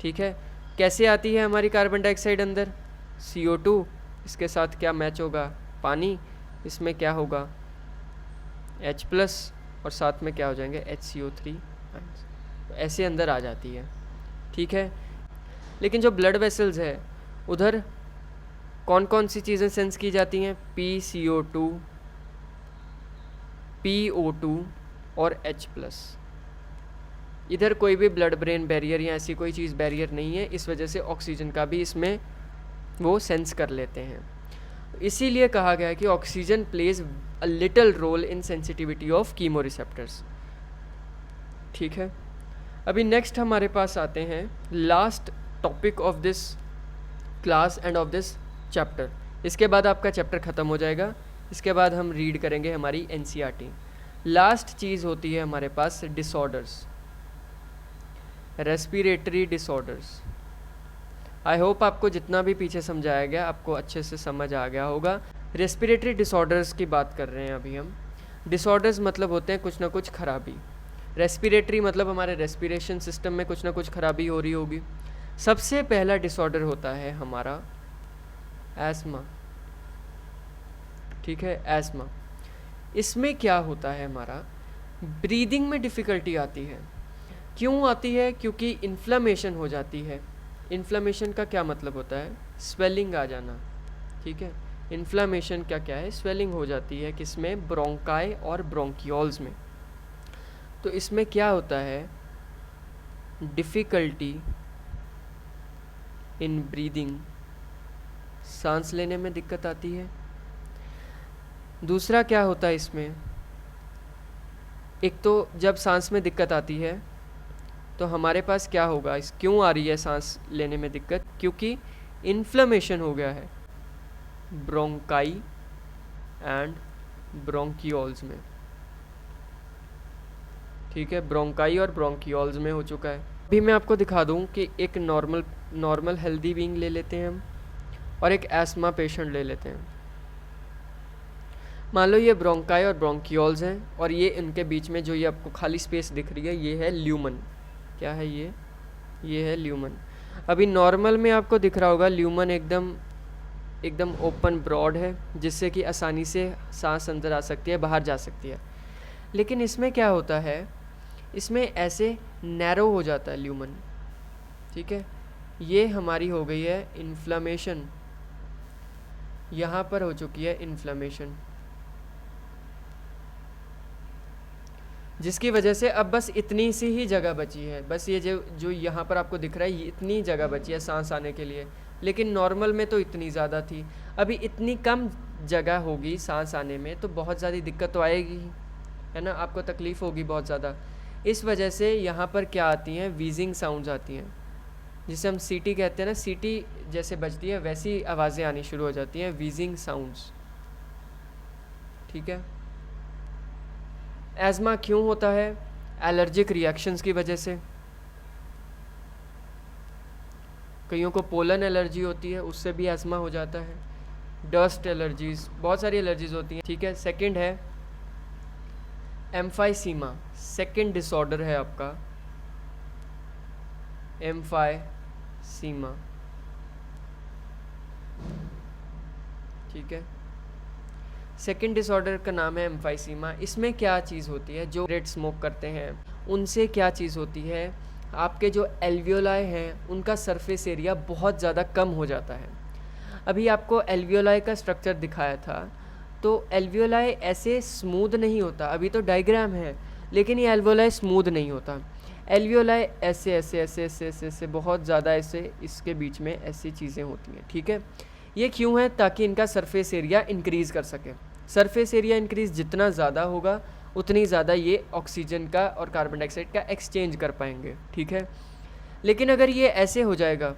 ठीक है। कैसे आती है हमारी कार्बन डाइऑक्साइड अंदर, CO2, इसके साथ क्या मैच होगा, पानी, इसमें क्या होगा H+, और साथ में क्या हो जाएंगे HCO3, तो ऐसे अंदर आ जाती है, ठीक है। लेकिन जो ब्लड वेसल्स है उधर कौन कौन सी चीज़ें सेंस की जाती हैं, PCO2, PO2 और H+। इधर कोई भी ब्लड ब्रेन बैरियर या ऐसी कोई चीज़ बैरियर नहीं है, इस वजह से ऑक्सीजन का भी इसमें वो सेंस कर लेते हैं। इसीलिए कहा गया है कि oxygen plays a little role in sensitivity of chemoreceptors, ठीक है। अभी नेक्स्ट हमारे पास आते हैं last topic of this class and of this chapter. इसके बाद आपका चैप्टर ख़त्म हो जाएगा, इसके बाद हम रीड करेंगे हमारी NCERT। लास्ट चीज़ होती है हमारे पास disorders, respiratory disorders. I hope आपको जितना भी पीछे समझाया गया आपको अच्छे से समझ आ गया होगा। रेस्पिरेटरी डिसऑर्डर्स की बात कर रहे हैं अभी हम। डिसऑर्डर्स मतलब होते हैं कुछ ना कुछ खराबी। रेस्पिरेटरी मतलब हमारे रेस्पिरेशन सिस्टम में कुछ ना कुछ खराबी हो रही होगी। सबसे पहला डिसऑर्डर होता है हमारा एस्मा, ठीक है, एस्मा। इसमें क्या होता है, हमारा ब्रीदिंग में डिफ़िकल्टी आती है। क्यों आती है? क्योंकि इन्फ्लेमेशन हो जाती है। इन्फ्लेमेशन का क्या मतलब होता है? स्वेलिंग आ जाना, ठीक है। इन्फ्लेमेशन क्या क्या है? स्वेलिंग हो जाती है किसमें? ब्रोंकाई और ब्रोंकियोल्स में। तो इसमें क्या होता है? डिफ़िकल्टी इन ब्रीदिंग, सांस लेने में दिक्कत आती है। दूसरा क्या होता है इसमें? एक तो जब सांस में दिक्कत आती है तो हमारे पास क्या होगा, इस क्यों आ रही है सांस लेने में दिक्कत, क्योंकि इन्फ्लेमेशन हो गया है ब्रोंकाई एंड ब्रोंकियोल्स में। ठीक है, ब्रोंकाई और ब्रोंकियोल्स में हो चुका है। अभी मैं आपको दिखा दूं कि एक नॉर्मल हेल्दी बीइंग ले लेते हैं हम और एक एस्मा पेशेंट ले लेते हैं। मान लो ये ब्रोंकाई और ब्रोंकियोल्स हैं और ये इनके बीच में जो ये आपको खाली स्पेस दिख रही है ये है ल्यूमन। क्या है ये है ल्यूमन। अभी नॉर्मल में आपको दिख रहा होगा ल्यूमन एकदम ओपन ब्रॉड है, जिससे कि आसानी से सांस अंदर आ सकती है, बाहर जा सकती है। लेकिन इसमें क्या होता है, इसमें ऐसे नैरो हो जाता है ल्यूमन। ठीक है, ये हमारी हो गई है इन्फ्लेमेशन, यहाँ पर हो चुकी है इन्फ्लेमेशन, जिसकी वजह से अब बस इतनी सी ही जगह बची है। बस ये जो यहाँ पर आपको दिख रहा है, ये इतनी जगह बची है सांस आने के लिए। लेकिन नॉर्मल में तो इतनी ज़्यादा थी, अभी इतनी कम जगह होगी सांस आने में तो बहुत ज़्यादा दिक्कत तो आएगी ही, है ना, आपको तकलीफ़ होगी बहुत ज़्यादा। इस वजह से यहाँ पर क्या आती हैं, वीजिंग साउंड्स आती हैं, जिसे हम सीटी कहते हैं ना, सीटी जैसे बजती है वैसी आवाज़ें आनी शुरू हो जाती हैं, वीजिंग साउंड्स। ठीक है, एज़मा क्यों होता है, एलर्जिक रिएक्शंस की वजह से। कईयों को पोलन एलर्जी होती है, उससे भी एज़मा हो जाता है। डस्ट एलर्जीज, बहुत सारी एलर्जीज होती हैं। ठीक है, सेकंड है एम्फाइसीमा, सेकंड डिसऑर्डर है आपका एम्फाइसीमा। ठीक है, सेकंड डिसऑर्डर का नाम है एम्फाइसीमा। इसमें क्या चीज़ होती है, जो रेड स्मोक करते हैं उनसे क्या चीज़ होती है, आपके जो एल्वियोलाई हैं उनका सरफेस एरिया बहुत ज़्यादा कम हो जाता है। अभी आपको एल्वियोलाई का स्ट्रक्चर दिखाया था, तो एल्वियोलाई ऐसे स्मूथ नहीं होता, अभी तो डायग्राम है लेकिन ये एल्वियोलाई स्मूथ नहीं होता। एल्वियोलाई ऐसे ऐसे ऐसे ऐसे ऐसे ऐसे बहुत ज़्यादा ऐसे इसके बीच में ऐसी चीज़ें होती हैं। ठीक है, ये क्यों है, ताकि इनका सरफेस एरिया इंक्रीज़ कर सके। सरफेस एरिया इंक्रीज़ जितना ज़्यादा होगा उतनी ज़्यादा ये ऑक्सीजन का और कार्बन डाइऑक्साइड का एक्सचेंज कर पाएंगे। ठीक है, लेकिन अगर ये ऐसे हो जाएगा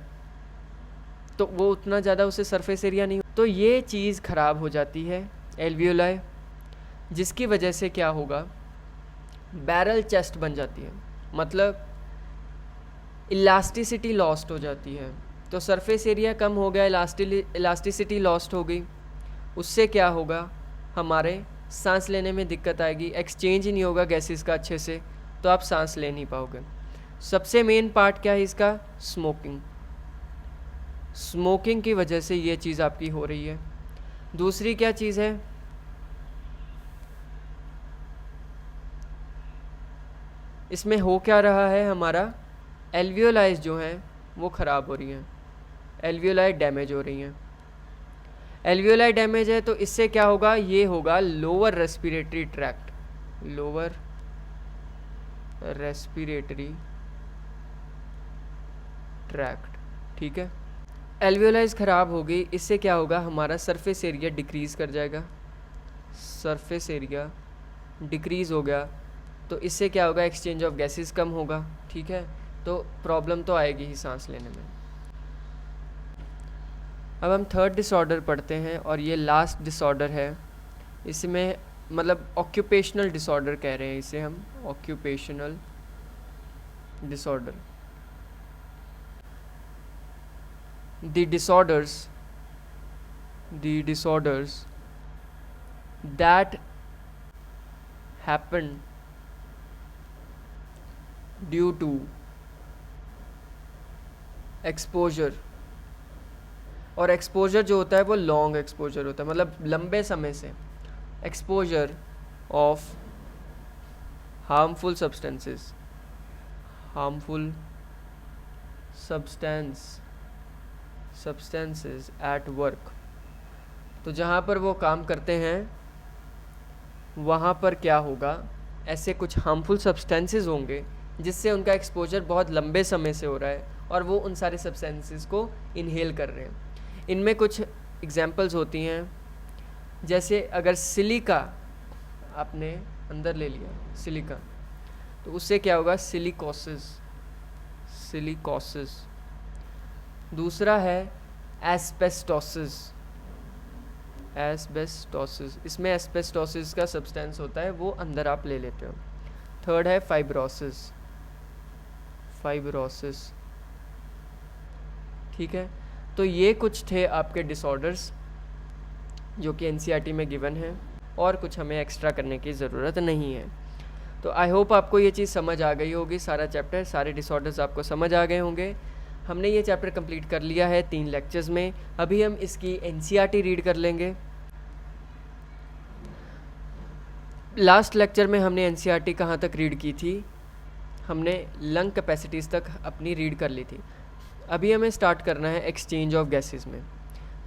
तो वो उतना ज़्यादा उसे सरफेस एरिया नहीं, तो ये चीज़ ख़राब हो जाती है एल्वियोलाई, जिसकी वजह से क्या होगा, बैरल चेस्ट बन जाती है, मतलब इलास्टिसिटी लॉस्ट हो जाती है। तो सरफेस एरिया कम हो गया, इलास्टिसिटी लॉस्ट हो गई, उससे क्या होगा, हमारे सांस लेने में दिक्कत आएगी, एक्सचेंज ही नहीं होगा गैसेस का अच्छे से, तो आप सांस ले नहीं पाओगे। सबसे मेन पार्ट क्या है इसका, स्मोकिंग। स्मोकिंग की वजह से ये चीज़ आपकी हो रही है। दूसरी क्या चीज़ है, इसमें हो क्या रहा है, हमारा एल्वियोलाइज जो हैं वो ख़राब हो रही हैं, एल्वियोलाई डैमेज हो रही हैं। एल्वियोलाई डैमेज है तो इससे क्या होगा, ये होगा lower respiratory tract, lower respiratory tract. ठीक है, एल्वियोलाइज ख़राब हो गई, इससे क्या होगा, हमारा सरफेस एरिया डिक्रीज़ कर जाएगा, सरफेस एरिया डिक्रीज़ हो गया तो इससे क्या होगा, एक्सचेंज ऑफ गैसेस कम होगा। ठीक है, तो प्रॉब्लम तो आएगी ही सांस लेने में। अब हम थर्ड डिसऑर्डर पढ़ते हैं और ये लास्ट डिसऑर्डर है। इसमें मतलब ऑक्यूपेशनल डिसऑर्डर कह रहे हैं इसे हम, occupational disorder. The disorders that happen due to exposure, और एक्सपोजर जो होता है वो लॉन्ग एक्सपोजर होता है, मतलब लंबे समय से exposure of harmful substances, harmful substances at work. तो जहाँ पर वो काम करते हैं वहाँ पर क्या होगा, ऐसे कुछ हार्मफुल सब्सटेंसेस होंगे जिससे उनका एक्सपोजर बहुत लंबे समय से हो रहा है और वो उन सारे सब्सटेंसेस को इनहेल कर रहे हैं। इनमें कुछ एग्जांपल्स होती हैं, जैसे अगर सिलिका आपने अंदर ले लिया सिलिका, तो उससे क्या होगा, सिलिकोसिस। दूसरा है एस्बेस्टोसिस। इसमें एस्बेस्टोसिस का सब्सटेंस होता है, वो अंदर आप ले लेते हो। थर्ड है फाइब्रोसिस। ठीक है, तो ये कुछ थे आपके डिसऑर्डर्स जो कि एनसीईआरटी में गिवन है, और कुछ हमें एक्स्ट्रा करने की ज़रूरत नहीं है। तो आई होप आपको ये चीज़ समझ आ गई होगी, सारा चैप्टर, सारे डिसऑर्डर्स आपको समझ आ गए होंगे। हमने ये चैप्टर कंप्लीट कर लिया है 3 लेक्चर्स में। अभी हम इसकी एनसीईआरटी रीड कर लेंगे। लास्ट लेक्चर में हमने एनसीईआरटी कहाँ तक रीड की थी, हमने लंग कैपेसिटीज़ तक अपनी रीड कर ली थी। अभी हमें स्टार्ट करना है एक्सचेंज ऑफ गैसेस में।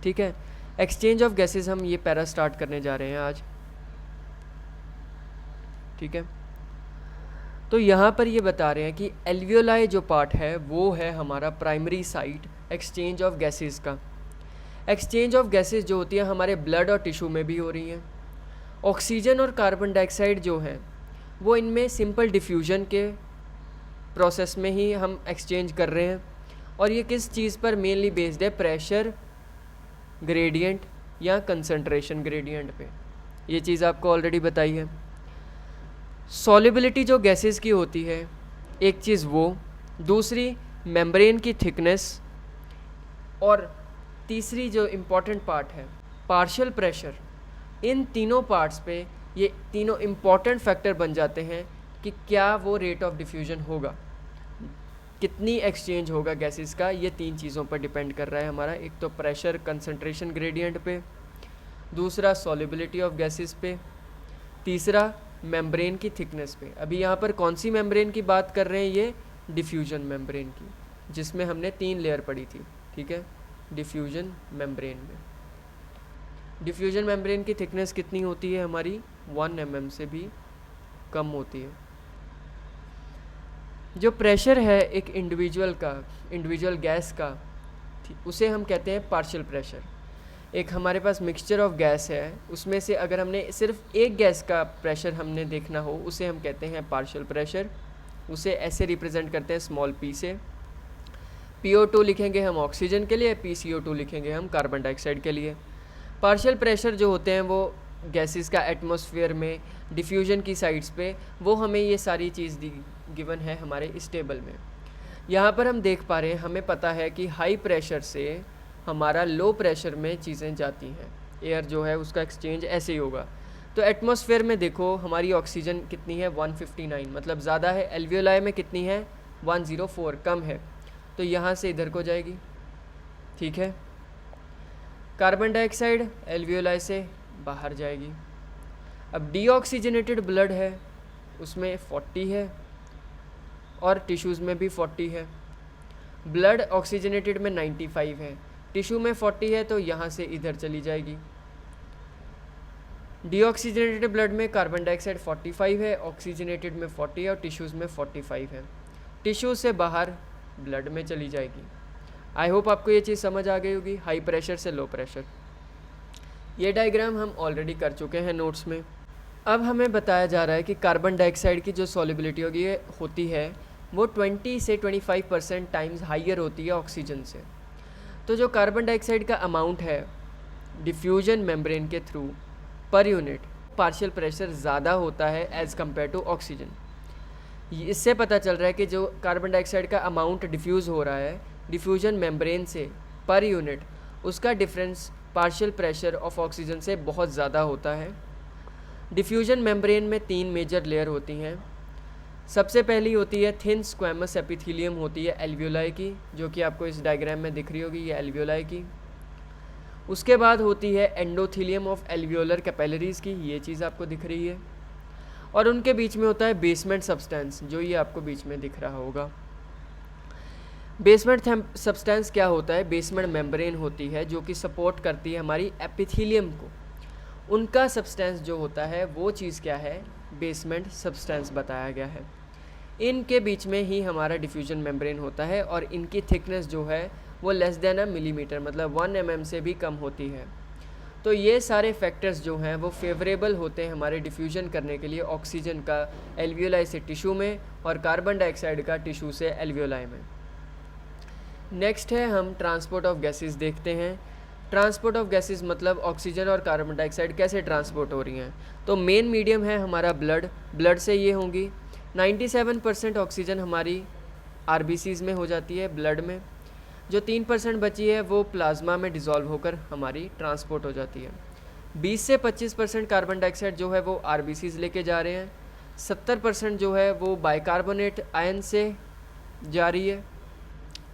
ठीक है, एक्सचेंज ऑफ गैसेस हम ये पैरा स्टार्ट करने जा रहे हैं आज। ठीक है, तो यहाँ पर ये बता रहे हैं कि एल्वियोलाई जो पार्ट है वो है हमारा primary site exchange of gases का। एक्सचेंज ऑफ गैसेस जो होती है हमारे ब्लड और टिश्यू में भी हो रही हैं। ऑक्सीजन और कार्बन डाइऑक्साइड जो है वो इनमें सिंपल डिफ्यूजन के प्रोसेस में ही हम एक्सचेंज कर रहे हैं। और ये किस चीज़ पर मेनली बेस्ड है, प्रेशर ग्रेडियंट या कंसंट्रेशन ग्रेडियंट पे। ये चीज़ आपको ऑलरेडी बताई है। सॉल्युबिलिटी जो गैसेस की होती है, एक चीज़ वो, दूसरी मेम्ब्रेन की थिकनेस, और तीसरी जो इम्पॉर्टेंट पार्ट है पार्शियल प्रेशर। इन तीनों पार्ट्स पे ये तीनों इम्पॉर्टेंट फैक्टर बन जाते हैं कि क्या वो रेट ऑफ डिफ्यूजन होगा, कितनी एक्सचेंज होगा गैसेस का। ये 3 चीज़ों पर डिपेंड कर रहा है हमारा, एक तो प्रेशर कंसंट्रेशन ग्रेडियंट पे, दूसरा सॉल्युबिलिटी ऑफ गैसेस पे, तीसरा मेम्ब्रेन की थिकनेस पे। अभी यहाँ पर कौन सी मेम्ब्रेन की बात कर रहे हैं, ये डिफ्यूजन मेम्ब्रेन की, जिसमें हमने 3 लेयर पढ़ी थी। ठीक है, डिफ्यूजन मेम्ब्रेन में डिफ्यूजन मेम्ब्रेन की थिकनेस कितनी होती है हमारी, 1 mm से भी कम होती है। जो प्रेशर है एक इंडिविजुअल गैस का, उसे हम कहते हैं पार्शियल प्रेशर। एक हमारे पास मिक्सचर ऑफ गैस है, उसमें से अगर हमने सिर्फ एक गैस का प्रेशर हमने देखना हो, उसे हम कहते हैं पार्शियल प्रेशर। उसे ऐसे रिप्रेजेंट करते हैं स्मॉल p से। PO2 लिखेंगे हम ऑक्सीजन के लिए, PCO2 लिखेंगे हम कार्बन डाइऑक्साइड के लिए। पार्शियल प्रेशर जो होते हैं वो गैसेस का एटमॉस्फेयर में डिफ्यूजन की साइड्स पे, वो हमें ये सारी चीज़ गिवन है हमारे इस टेबल में। यहाँ पर हम देख पा रहे हैं, हमें पता है कि हाई प्रेशर से हमारा लो प्रेशर में चीज़ें जाती हैं। एयर जो है उसका एक्सचेंज ऐसे ही होगा। तो एटमॉस्फेयर में देखो हमारी ऑक्सीजन कितनी है, 159, मतलब ज़्यादा है। एल्वियोलाई में कितनी है, 104, कम है। तो यहाँ से इधर को जाएगी। ठीक है, कार्बन डाइऑक्साइड एल्वियोलाई से बाहर जाएगी। अब डीऑक्सीजनेटेड ब्लड है, उसमें 40 है और टिश्यूज़ में भी 40 है। ब्लड ऑक्सीजनेटेड में 95 है, टिश्यू में 40 है, तो यहाँ से इधर चली जाएगी। डीऑक्सीजनेटेड ब्लड में कार्बन डाइऑक्साइड 45 है, ऑक्सीजनेटेड में 40 है और टिश्यूज़ में 45 है। टिश्यू से बाहर ब्लड में चली जाएगी। आई होप आपको ये चीज़ समझ आ गई होगी, हाई प्रेशर से लो प्रेशर। ये डायग्राम हम ऑलरेडी कर चुके हैं नोट्स में। अब हमें बताया जा रहा है कि कार्बन डाइऑक्साइड की जो सॉल्युबिलिटी होती है वो 20 से 25% टाइम्स हाइयर होती है ऑक्सीजन से। तो जो कार्बन डाइऑक्साइड का अमाउंट है डिफ्यूजन मेम्ब्रेन के through per unit partial pressure ज़्यादा होता है एज़ कम्पेयर टू ऑक्सीजन। इससे पता चल रहा है कि जो कार्बन डाइऑक्साइड का अमाउंट डिफ्यूज़ हो रहा है डिफ्यूजन मेम्ब्रेन से पर यूनिट, उसका difference partial pressure of oxygen से बहुत ज़्यादा होता है। डिफ्यूजन मेम्ब्रेन में 3 मेजर लेयर होती हैं। सबसे पहली होती है थिन स्क्वैमस एपिथेलियम होती है एल्वियोलाई की, जो कि आपको इस डायग्राम में दिख रही होगी, ये एल्वियोलाई की। उसके बाद होती है एंडोथीलियम ऑफ एल्वियोलर कैपिलरीज की, ये चीज़ आपको दिख रही है। और उनके बीच में होता है बेसमेंट सब्सटेंस, जो ये आपको बीच में दिख रहा होगा। बेसमेंट सब्सटेंस क्या होता है, बेसमेंट मेम्ब्रेन होती है जो कि सपोर्ट करती है हमारी एपिथेलियम को। उनका सब्सटेंस जो होता है वो चीज़ क्या है, बेसमेंट सब्सटेंस बताया गया है। इनके बीच में ही हमारा डिफ्यूजन मेम्ब्रेन होता है और इनकी थिकनेस जो है वो लेस देन अ मिलीमीटर, मतलब 1 mm से भी कम होती है। तो ये सारे फैक्टर्स जो हैं वो फेवरेबल होते हैं हमारे डिफ्यूजन करने के लिए ऑक्सीजन का एल्वियोलाई से टिश्यू में और कार्बन डाइऑक्साइड का टिश्यू से एल्वियोलाई में। नेक्स्ट है हम ट्रांसपोर्ट ऑफ गैसेस देखते हैं। ट्रांसपोर्ट ऑफ गैसेस मतलब ऑक्सीजन और कार्बन डाइऑक्साइड कैसे ट्रांसपोर्ट हो रही हैं। तो मेन मीडियम है हमारा ब्लड से ये होंगी। 97% ऑक्सीजन हमारी आरबीसीज में हो जाती है ब्लड में, जो 3% बची है वो प्लाज्मा में डिज़ोल्व होकर हमारी ट्रांसपोर्ट हो जाती है। 20 से 25% कार्बन डाइऑक्साइड जो है वो आरबीसीज लेके जा रहे हैं। 70% जो है वो बाइकार्बोनेट आयन से जा रही है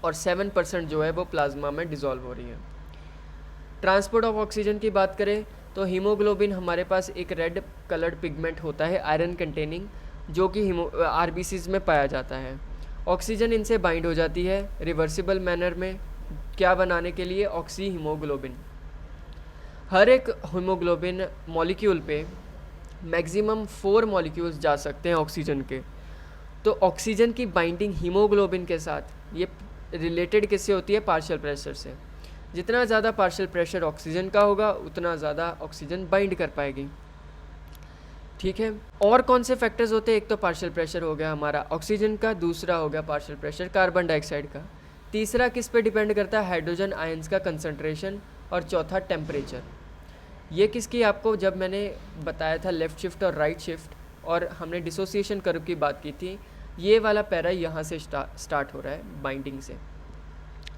और 7% जो है वो प्लाज्मा में डिज़ोल्व हो रही है। ट्रांसपोर्ट ऑफ ऑक्सीजन की बात करें तो हीमोग्लोबिन हमारे पास एक रेड कलर्ड पिगमेंट होता है आयरन कंटेनिंग, जो कि आरबीसीज में पाया जाता है। ऑक्सीजन इनसे बाइंड हो जाती है रिवर्सिबल मैनर में, क्या बनाने के लिए, ऑक्सी हीमोग्लोबिन। हर एक हीमोग्लोबिन मॉलिक्यूल पे मैक्सिमम 4 मॉलिक्यूल्स जा सकते हैं ऑक्सीजन के। तो ऑक्सीजन की बाइंडिंग हीमोग्लोबिन के साथ ये रिलेटेड किससे होती है, पार्शियल प्रेशर से। जितना ज़्यादा पार्शियल प्रेशर ऑक्सीजन का होगा उतना ज़्यादा ऑक्सीजन बाइंड कर पाएगी। ठीक है, और कौन से फैक्टर्स होते हैं, एक तो पार्शियल प्रेशर हो गया हमारा ऑक्सीजन का, दूसरा हो गया पार्शियल प्रेशर कार्बन डाइऑक्साइड का, तीसरा किस पे डिपेंड करता है, हाइड्रोजन आयंस का कंसंट्रेशन, और चौथा टेम्परेचर। ये किसकी, आपको जब मैंने बताया था लेफ़्ट शिफ्ट और राइट शिफ्ट और हमने डिसोसिएशन कर्व की बात की थी, ये वाला पैरा यहाँ से स्टार्ट हो रहा है बाइंडिंग से।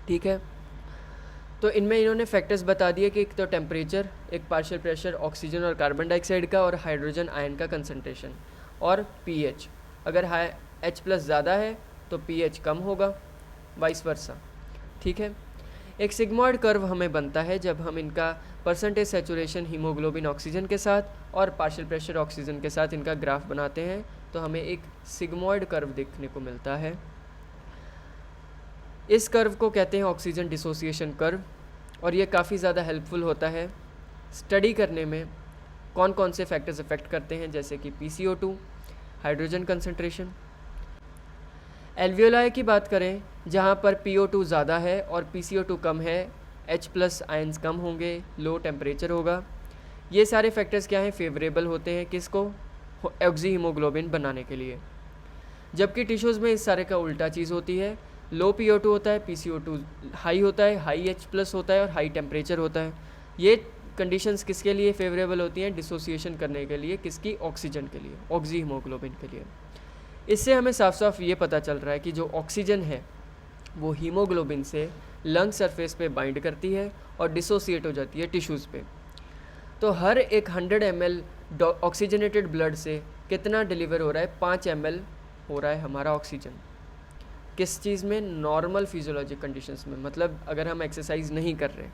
ठीक है, तो इनमें इन्होंने फैक्टर्स बता दिए कि एक तो टेम्परेचर, एक पार्शियल प्रेशर ऑक्सीजन और कार्बन डाइऑक्साइड का, और हाइड्रोजन आयन का कंसंट्रेशन, और पीएच। अगर H+ ज़्यादा है तो पीएच कम होगा, वाइस वर्सा। ठीक है, एक सिग्मॉइड कर्व हमें बनता है जब हम इनका परसेंटेज सैचुरेशन हीमोग्लोबिन ऑक्सीजन के साथ और पार्शियल प्रेशर ऑक्सीजन के साथ इनका ग्राफ बनाते हैं तो हमें एक सिग्मॉइड कर्व देखने को मिलता है। इस कर्व को कहते हैं ऑक्सीजन डिसोसिएशन कर्व, और ये काफ़ी ज़्यादा हेल्पफुल होता है स्टडी करने में कौन कौन से फैक्टर्स अफेक्ट करते हैं, जैसे कि PCO2, हाइड्रोजन कंसंट्रेशन। एल्वियोलाई की बात करें जहाँ पर PO2 ज़्यादा है और PCO2 कम है, H+ आयंस कम होंगे, लो टेम्परेचर होगा। ये सारे फैक्टर्स क्या हैं, फेवरेबल होते हैं किसको, ऑक्सी हीमोग्लोबिन बनाने के लिए। जबकि टिश्यूज़ में इस सारे का उल्टा चीज़ होती है, लो PO2 होता है, PCO2 हाई होता है, हाई H+ होता है और हाई टेम्परेचर होता है। ये कंडीशंस किसके लिए फेवरेबल होती हैं, डिसोसिएशन करने के लिए, किसकी, ऑक्सीजन के लिए, ऑक्सी हीमोग्लोबिन के लिए। इससे हमें साफ साफ ये पता चल रहा है कि जो ऑक्सीजन है वो हीमोग्लोबिन से लंग सरफेस पे बाइंड करती है और डिसोसिएट हो जाती है टिश्यूज़ पे। तो हर एक 100 ml ऑक्सीजनेटेड ब्लड से कितना डिलीवर हो रहा है, 5 ml हो रहा है हमारा ऑक्सीजन। किस चीज़ में, नॉर्मल फिजियोलॉजिक कंडीशंस में, मतलब अगर हम एक्सरसाइज नहीं कर रहे,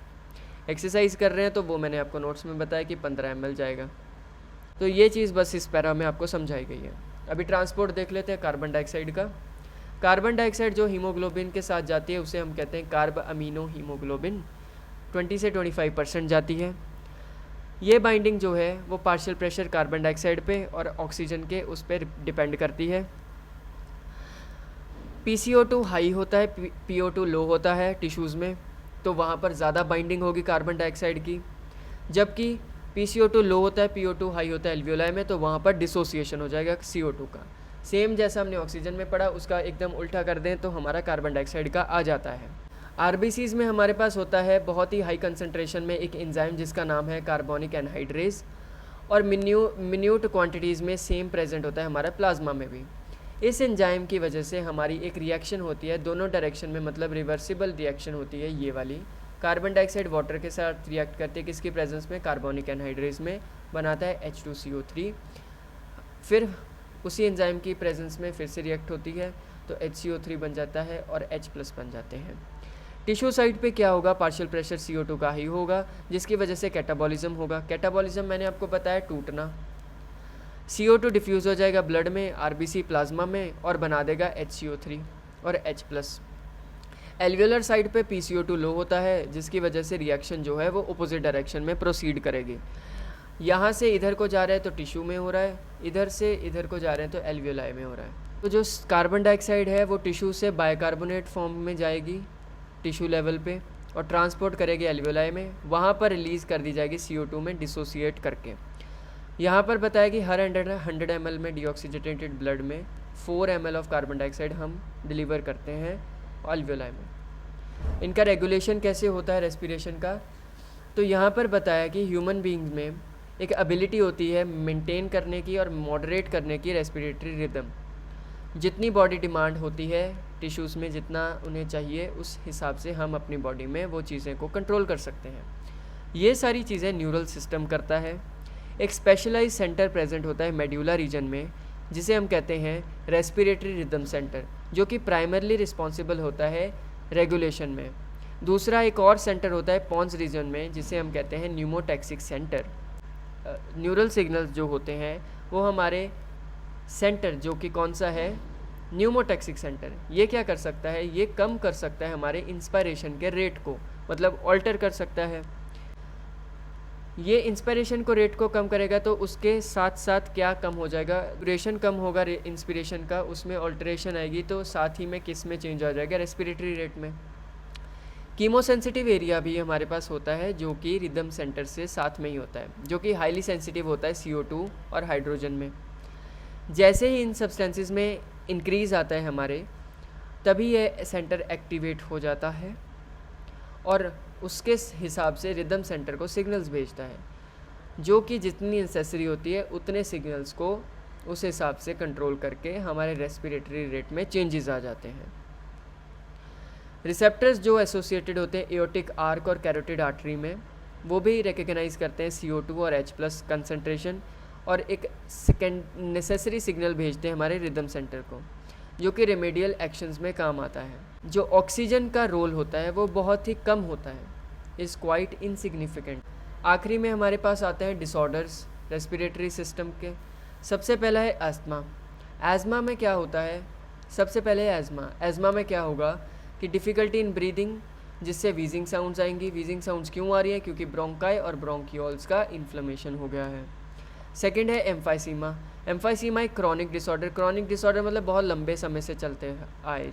एक्सरसाइज कर रहे हैं तो वो मैंने आपको नोट्स में बताया कि 15 ml जाएगा। तो ये चीज़ बस इस पैरा में आपको समझाई गई है। अभी ट्रांसपोर्ट देख लेते हैं कार्बन डाइऑक्साइड का। कार्बन डाइऑक्साइड जो हीमोग्लोबिन के साथ जाती है उसे हम कहते हैं कार्ब अमीनो हीमोग्लोबिन, 20 से 25% जाती है। ये बाइंडिंग जो है वो पार्शियल प्रेशर कार्बन डाइऑक्साइड पे और ऑक्सीजन के उस पर डिपेंड करती है। PCO2 हाई होता है, PO2 लो होता है टिश्यूज़ में, तो वहाँ पर ज़्यादा बाइंडिंग होगी कार्बन डाइऑक्साइड की। जबकि PCO2 लो होता है, PO2 हाई होता है एल्वियोलाई में, तो वहाँ पर डिसोसिएशन हो जाएगा CO2 का। सेम जैसा हमने ऑक्सीजन में पढ़ा उसका एकदम उल्टा कर दें तो हमारा कार्बन डाइऑक्साइड का आ जाता है। आरबीसीज़ में हमारे पास होता है बहुत ही हाई कंसंट्रेशन में एक एंजाइम जिसका नाम है कार्बोनिक एनहाइड्रेज, और मिन्यूट क्वांटिटीज़ में सेम प्रेजेंट होता है हमारा प्लाज्मा में भी। इस एंजाइम की वजह से हमारी एक रिएक्शन होती है दोनों डायरेक्शन में, मतलब रिवर्सिबल रिएक्शन होती है ये वाली। कार्बन डाइऑक्साइड वाटर के साथ रिएक्ट करते हैं किसकी प्रेजेंस में, कार्बोनिक एनहाइड्रेज में, बनाता है H2CO3। फिर उसी एंजाइम की प्रेजेंस में फिर से रिएक्ट होती है तो HCO3 बन जाता है और H+ बन जाते हैं। टिश्यू साइड पे क्या होगा, पार्शियल प्रेशर CO2 का ही होगा जिसकी वजह से कैटाबॉलिज्म होगा। कैटाबॉलिज्म मैंने आपको बताया टूटना, CO2 डिफ्यूज़ हो जाएगा ब्लड में, RBC प्लाज्मा में, और बना देगा HCO3 और H+। एल्वियोलर साइड पे PCO2 लो होता है जिसकी वजह से रिएक्शन जो है वो अपोजिट डायरेक्शन में प्रोसीड करेगी। यहाँ से इधर को जा रहा है तो टिश्यू में हो रहा है, इधर से इधर को जा रहे हैं तो एल्वियोलाई में हो रहा है। तो जो कार्बन डाइऑक्साइड है वो टिश्यू से बाइकार्बोनेट फॉर्म में जाएगी टिश्यू लेवल पे, और ट्रांसपोर्ट करेगी एल्वियोलाई में, वहाँ पर रिलीज़ कर दी जाएगी CO2 में डिसोसिएट करके। यहाँ पर बताया कि हर 100 ml में डीऑक्सीजनेटेड ब्लड में 4 ml ऑफ कार्बन डाइऑक्साइड हम डिलीवर करते हैं एल्वियोलाई में। इनका रेगुलेशन कैसे होता है रेस्पिरेशन का, तो यहाँ पर बताया कि ह्यूमन बीइंग्स में एक एबिलिटी होती है मेंटेन करने की और मॉडरेट करने की रेस्पिरेटरी रिदम। जितनी बॉडी डिमांड होती है टिश्यूज़ में, जितना उन्हें चाहिए, उस हिसाब से हम अपनी बॉडी में वो चीज़ें को कंट्रोल कर सकते हैं। ये सारी चीज़ें न्यूरल सिस्टम करता है। एक स्पेशलाइज सेंटर प्रेजेंट होता है मेड्यूला रीजन में, जिसे हम कहते हैं रेस्पिरेटरी रिदम सेंटर, जो कि प्राइमरली रिस्पॉन्सिबल होता है रेगुलेशन में। दूसरा एक और सेंटर होता है पॉन्स रीजन में, जिसे हम कहते हैं न्यूमोटैक्सिक सेंटर। न्यूरल सिग्नल्स जो होते हैं वो हमारे सेंटर, जो कि कौन सा है, न्यूमोटैक्सिक सेंटर, ये क्या कर सकता है, ये कम कर सकता है हमारे इंस्पायरेशन के रेट को, मतलब ऑल्टर कर सकता है। ये इंस्पायरेशन को रेट को कम करेगा तो उसके साथ साथ क्या कम हो जाएगा, ड्यूरेशन कम होगा इंस्पिरेशन का, उसमें ऑल्टरेशन आएगी, तो साथ ही में किस में चेंज आ जाएगा, रेस्पिरेटरी रेट में। कीमोसेंसिटिव एरिया भी हमारे पास होता है, जो कि रिदम सेंटर से साथ में ही होता है, जो कि हाईली सेंसिटिव होता है CO2 और हाइड्रोजन में। जैसे ही इन सब्सटेंसेस में इंक्रीज़ आता है हमारे, तभी ये सेंटर एक्टिवेट हो जाता है और उसके हिसाब से रिदम सेंटर को सिग्नल्स भेजता है, जो कि जितनी नेसेसरी होती है उतने सिग्नल्स को उस हिसाब से कंट्रोल करके हमारे रेस्पिरेटरी रेट में चेंजेस आ जाते हैं। रिसेप्टर्स जो एसोसिएटेड होते हैं एओर्टिक आर्क और कैरोटिड आर्टरी में, वो भी रिकग्नाइज करते हैं CO2 और H+ कंसनट्रेशन, और एक सेकेंड नेसेसरी सिग्नल भेजते हैं हमारे रिदम सेंटर को, जो कि रेमेडियल एक्शंस में काम आता है। जो ऑक्सीजन का रोल होता है वो बहुत ही कम होता है, इज़ क्वाइट इनसिग्निफिकेंट। आखिरी में हमारे पास आते हैं डिसऑर्डर्स रेस्पिरेटरी सिस्टम के। सबसे पहला है एस्थमा। एज़मा में क्या होता है, सबसे पहले एज़मा में क्या होगा कि डिफ़िकल्टी इन ब्रीदिंग, जिससे वीजिंग साउंड्स आएंगी। वीजिंग साउंड्स क्यों आ रही है, क्योंकि ब्रोंकाई और ब्रोंकियोल्स का इन्फ्लेमेशन हो गया है। सेकेंड है एम्फाइसीमा। एम्फाइसीमा एक क्रॉनिक डिसऑर्डर मतलब बहुत लंबे समय से चलते आए,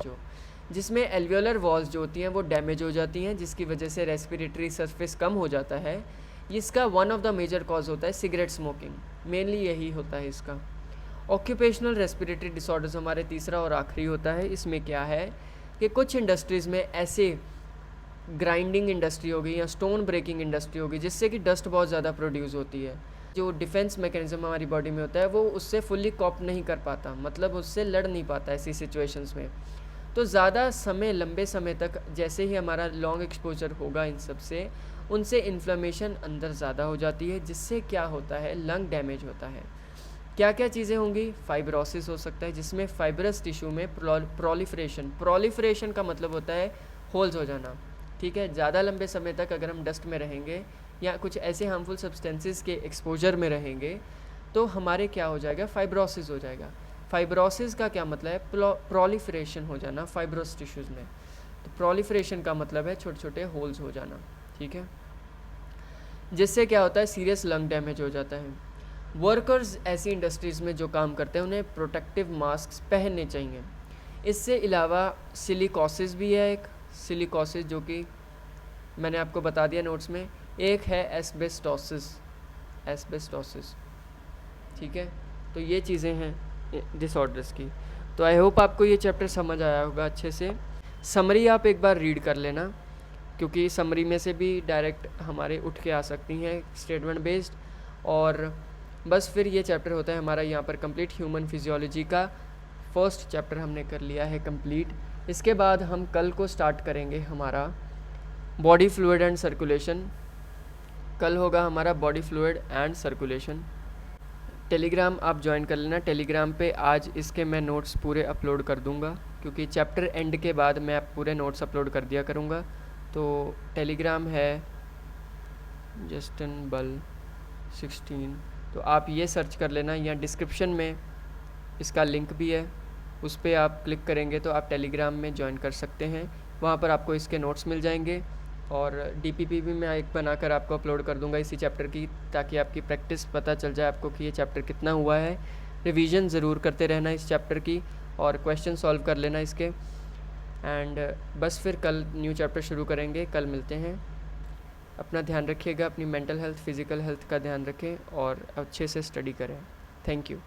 जिसमें एल्वियोलर वॉल्स जो होती हैं वो डैमेज हो जाती हैं, जिसकी वजह से रेस्पिरेटरी सरफेस कम हो जाता है। इसका one of the major cause होता है सिगरेट स्मोकिंग, मेनली यही होता है इसका। ऑक्यूपेशनल रेस्पिरेटरी डिसऑर्डर्स हमारे तीसरा और आखिरी होता है। इसमें क्या है कि कुछ इंडस्ट्रीज़ में ऐसे ग्राइंडिंग इंडस्ट्री हो गई या स्टोन ब्रेकिंग इंडस्ट्री हो गई, जिससे कि डस्ट बहुत ज़्यादा प्रोड्यूस होती है। जो डिफेंस मैकेनिज्म हमारी बॉडी में होता है वो उससे फुल्ली कॉप नहीं कर पाता, मतलब उससे लड़ नहीं पाता ऐसी सिचुएशंस में। तो ज़्यादा समय, लंबे समय तक जैसे ही हमारा लॉन्ग एक्सपोजर होगा इन सब से, उनसे इन्फ्लेमेशन अंदर ज़्यादा हो जाती है, जिससे क्या होता है, लंग डैमेज होता है। क्या क्या चीज़ें होंगी, फाइब्रोसिस हो सकता है, जिसमें फाइब्रस टिश्यू में प्रोलिफरेशन का मतलब होता है होल्स हो जाना, ठीक है। ज़्यादा लंबे समय तक अगर हम डस्ट में रहेंगे या कुछ ऐसे हार्मफुल सब्सटेंसेस के एक्सपोजर में रहेंगे तो हमारे क्या हो जाएगा, फाइब्रोसिस हो जाएगा। फाइब्रोसिस का क्या मतलब है, प्रोलिफरेशन हो जाना फाइब्रोस टिश्यूज़ में। तो प्रोलिफरेशन का मतलब है छोटे छोटे होल्स हो जाना, ठीक है, जिससे क्या होता है, सीरियस लंग डैमेज हो जाता है। वर्कर्स ऐसी इंडस्ट्रीज़ में जो काम करते हैं उन्हें प्रोटेक्टिव मास्क पहनने चाहिए। इससे अलावा सिलिकोसिस भी है, एक सिलिकोसिस जो कि मैंने आपको बता दिया नोट्स में। एक है एस्बेस्टोसिस, ठीक है। तो ये चीज़ें हैं डिसऑर्डर्स की। तो आई होप आपको ये चैप्टर समझ आया होगा अच्छे से। समरी आप एक बार रीड कर लेना, क्योंकि समरी में से भी डायरेक्ट हमारे उठ के आ सकती हैं स्टेटमेंट बेस्ड। और बस फिर ये चैप्टर होता है हमारा यहाँ पर कंप्लीट। ह्यूमन फिजियोलॉजी का फर्स्ट चैप्टर हमने कर लिया है कंप्लीट। इसके बाद हम कल को स्टार्ट करेंगे हमारा बॉडी फ्लूइड एंड सर्कुलेशन। कल होगा हमारा body fluid and circulation. Telegram आप ज्वाइन कर लेना। टेलीग्राम पे आज इसके मैं नोट्स पूरे अपलोड कर दूंगा, क्योंकि चैप्टर एंड के बाद मैं पूरे नोट्स अपलोड कर दिया करूँगा। तो टेलीग्राम है जस्टिन बल 16, तो आप ये सर्च कर लेना, या डिस्क्रिप्शन में इसका लिंक भी है, उस पर आप क्लिक करेंगे तो आप टेलीग्राम में ज्वाइन कर सकते हैं। वहाँ पर आपको इसके नोट्स मिल जाएंगे, और DPP भी मैं एक बनाकर आपको अपलोड कर दूंगा इसी चैप्टर की, ताकि आपकी प्रैक्टिस पता चल जाए आपको कि ये चैप्टर कितना हुआ है। रिवीजन ज़रूर करते रहना इस चैप्टर की, और क्वेश्चन सॉल्व कर लेना इसके। एंड बस फिर कल न्यू चैप्टर शुरू करेंगे, कल मिलते हैं। अपना ध्यान रखिएगा, अपनी मेंटल हेल्थ, फिज़िकल हेल्थ का ध्यान रखें और अच्छे से स्टडी करें। Thank you.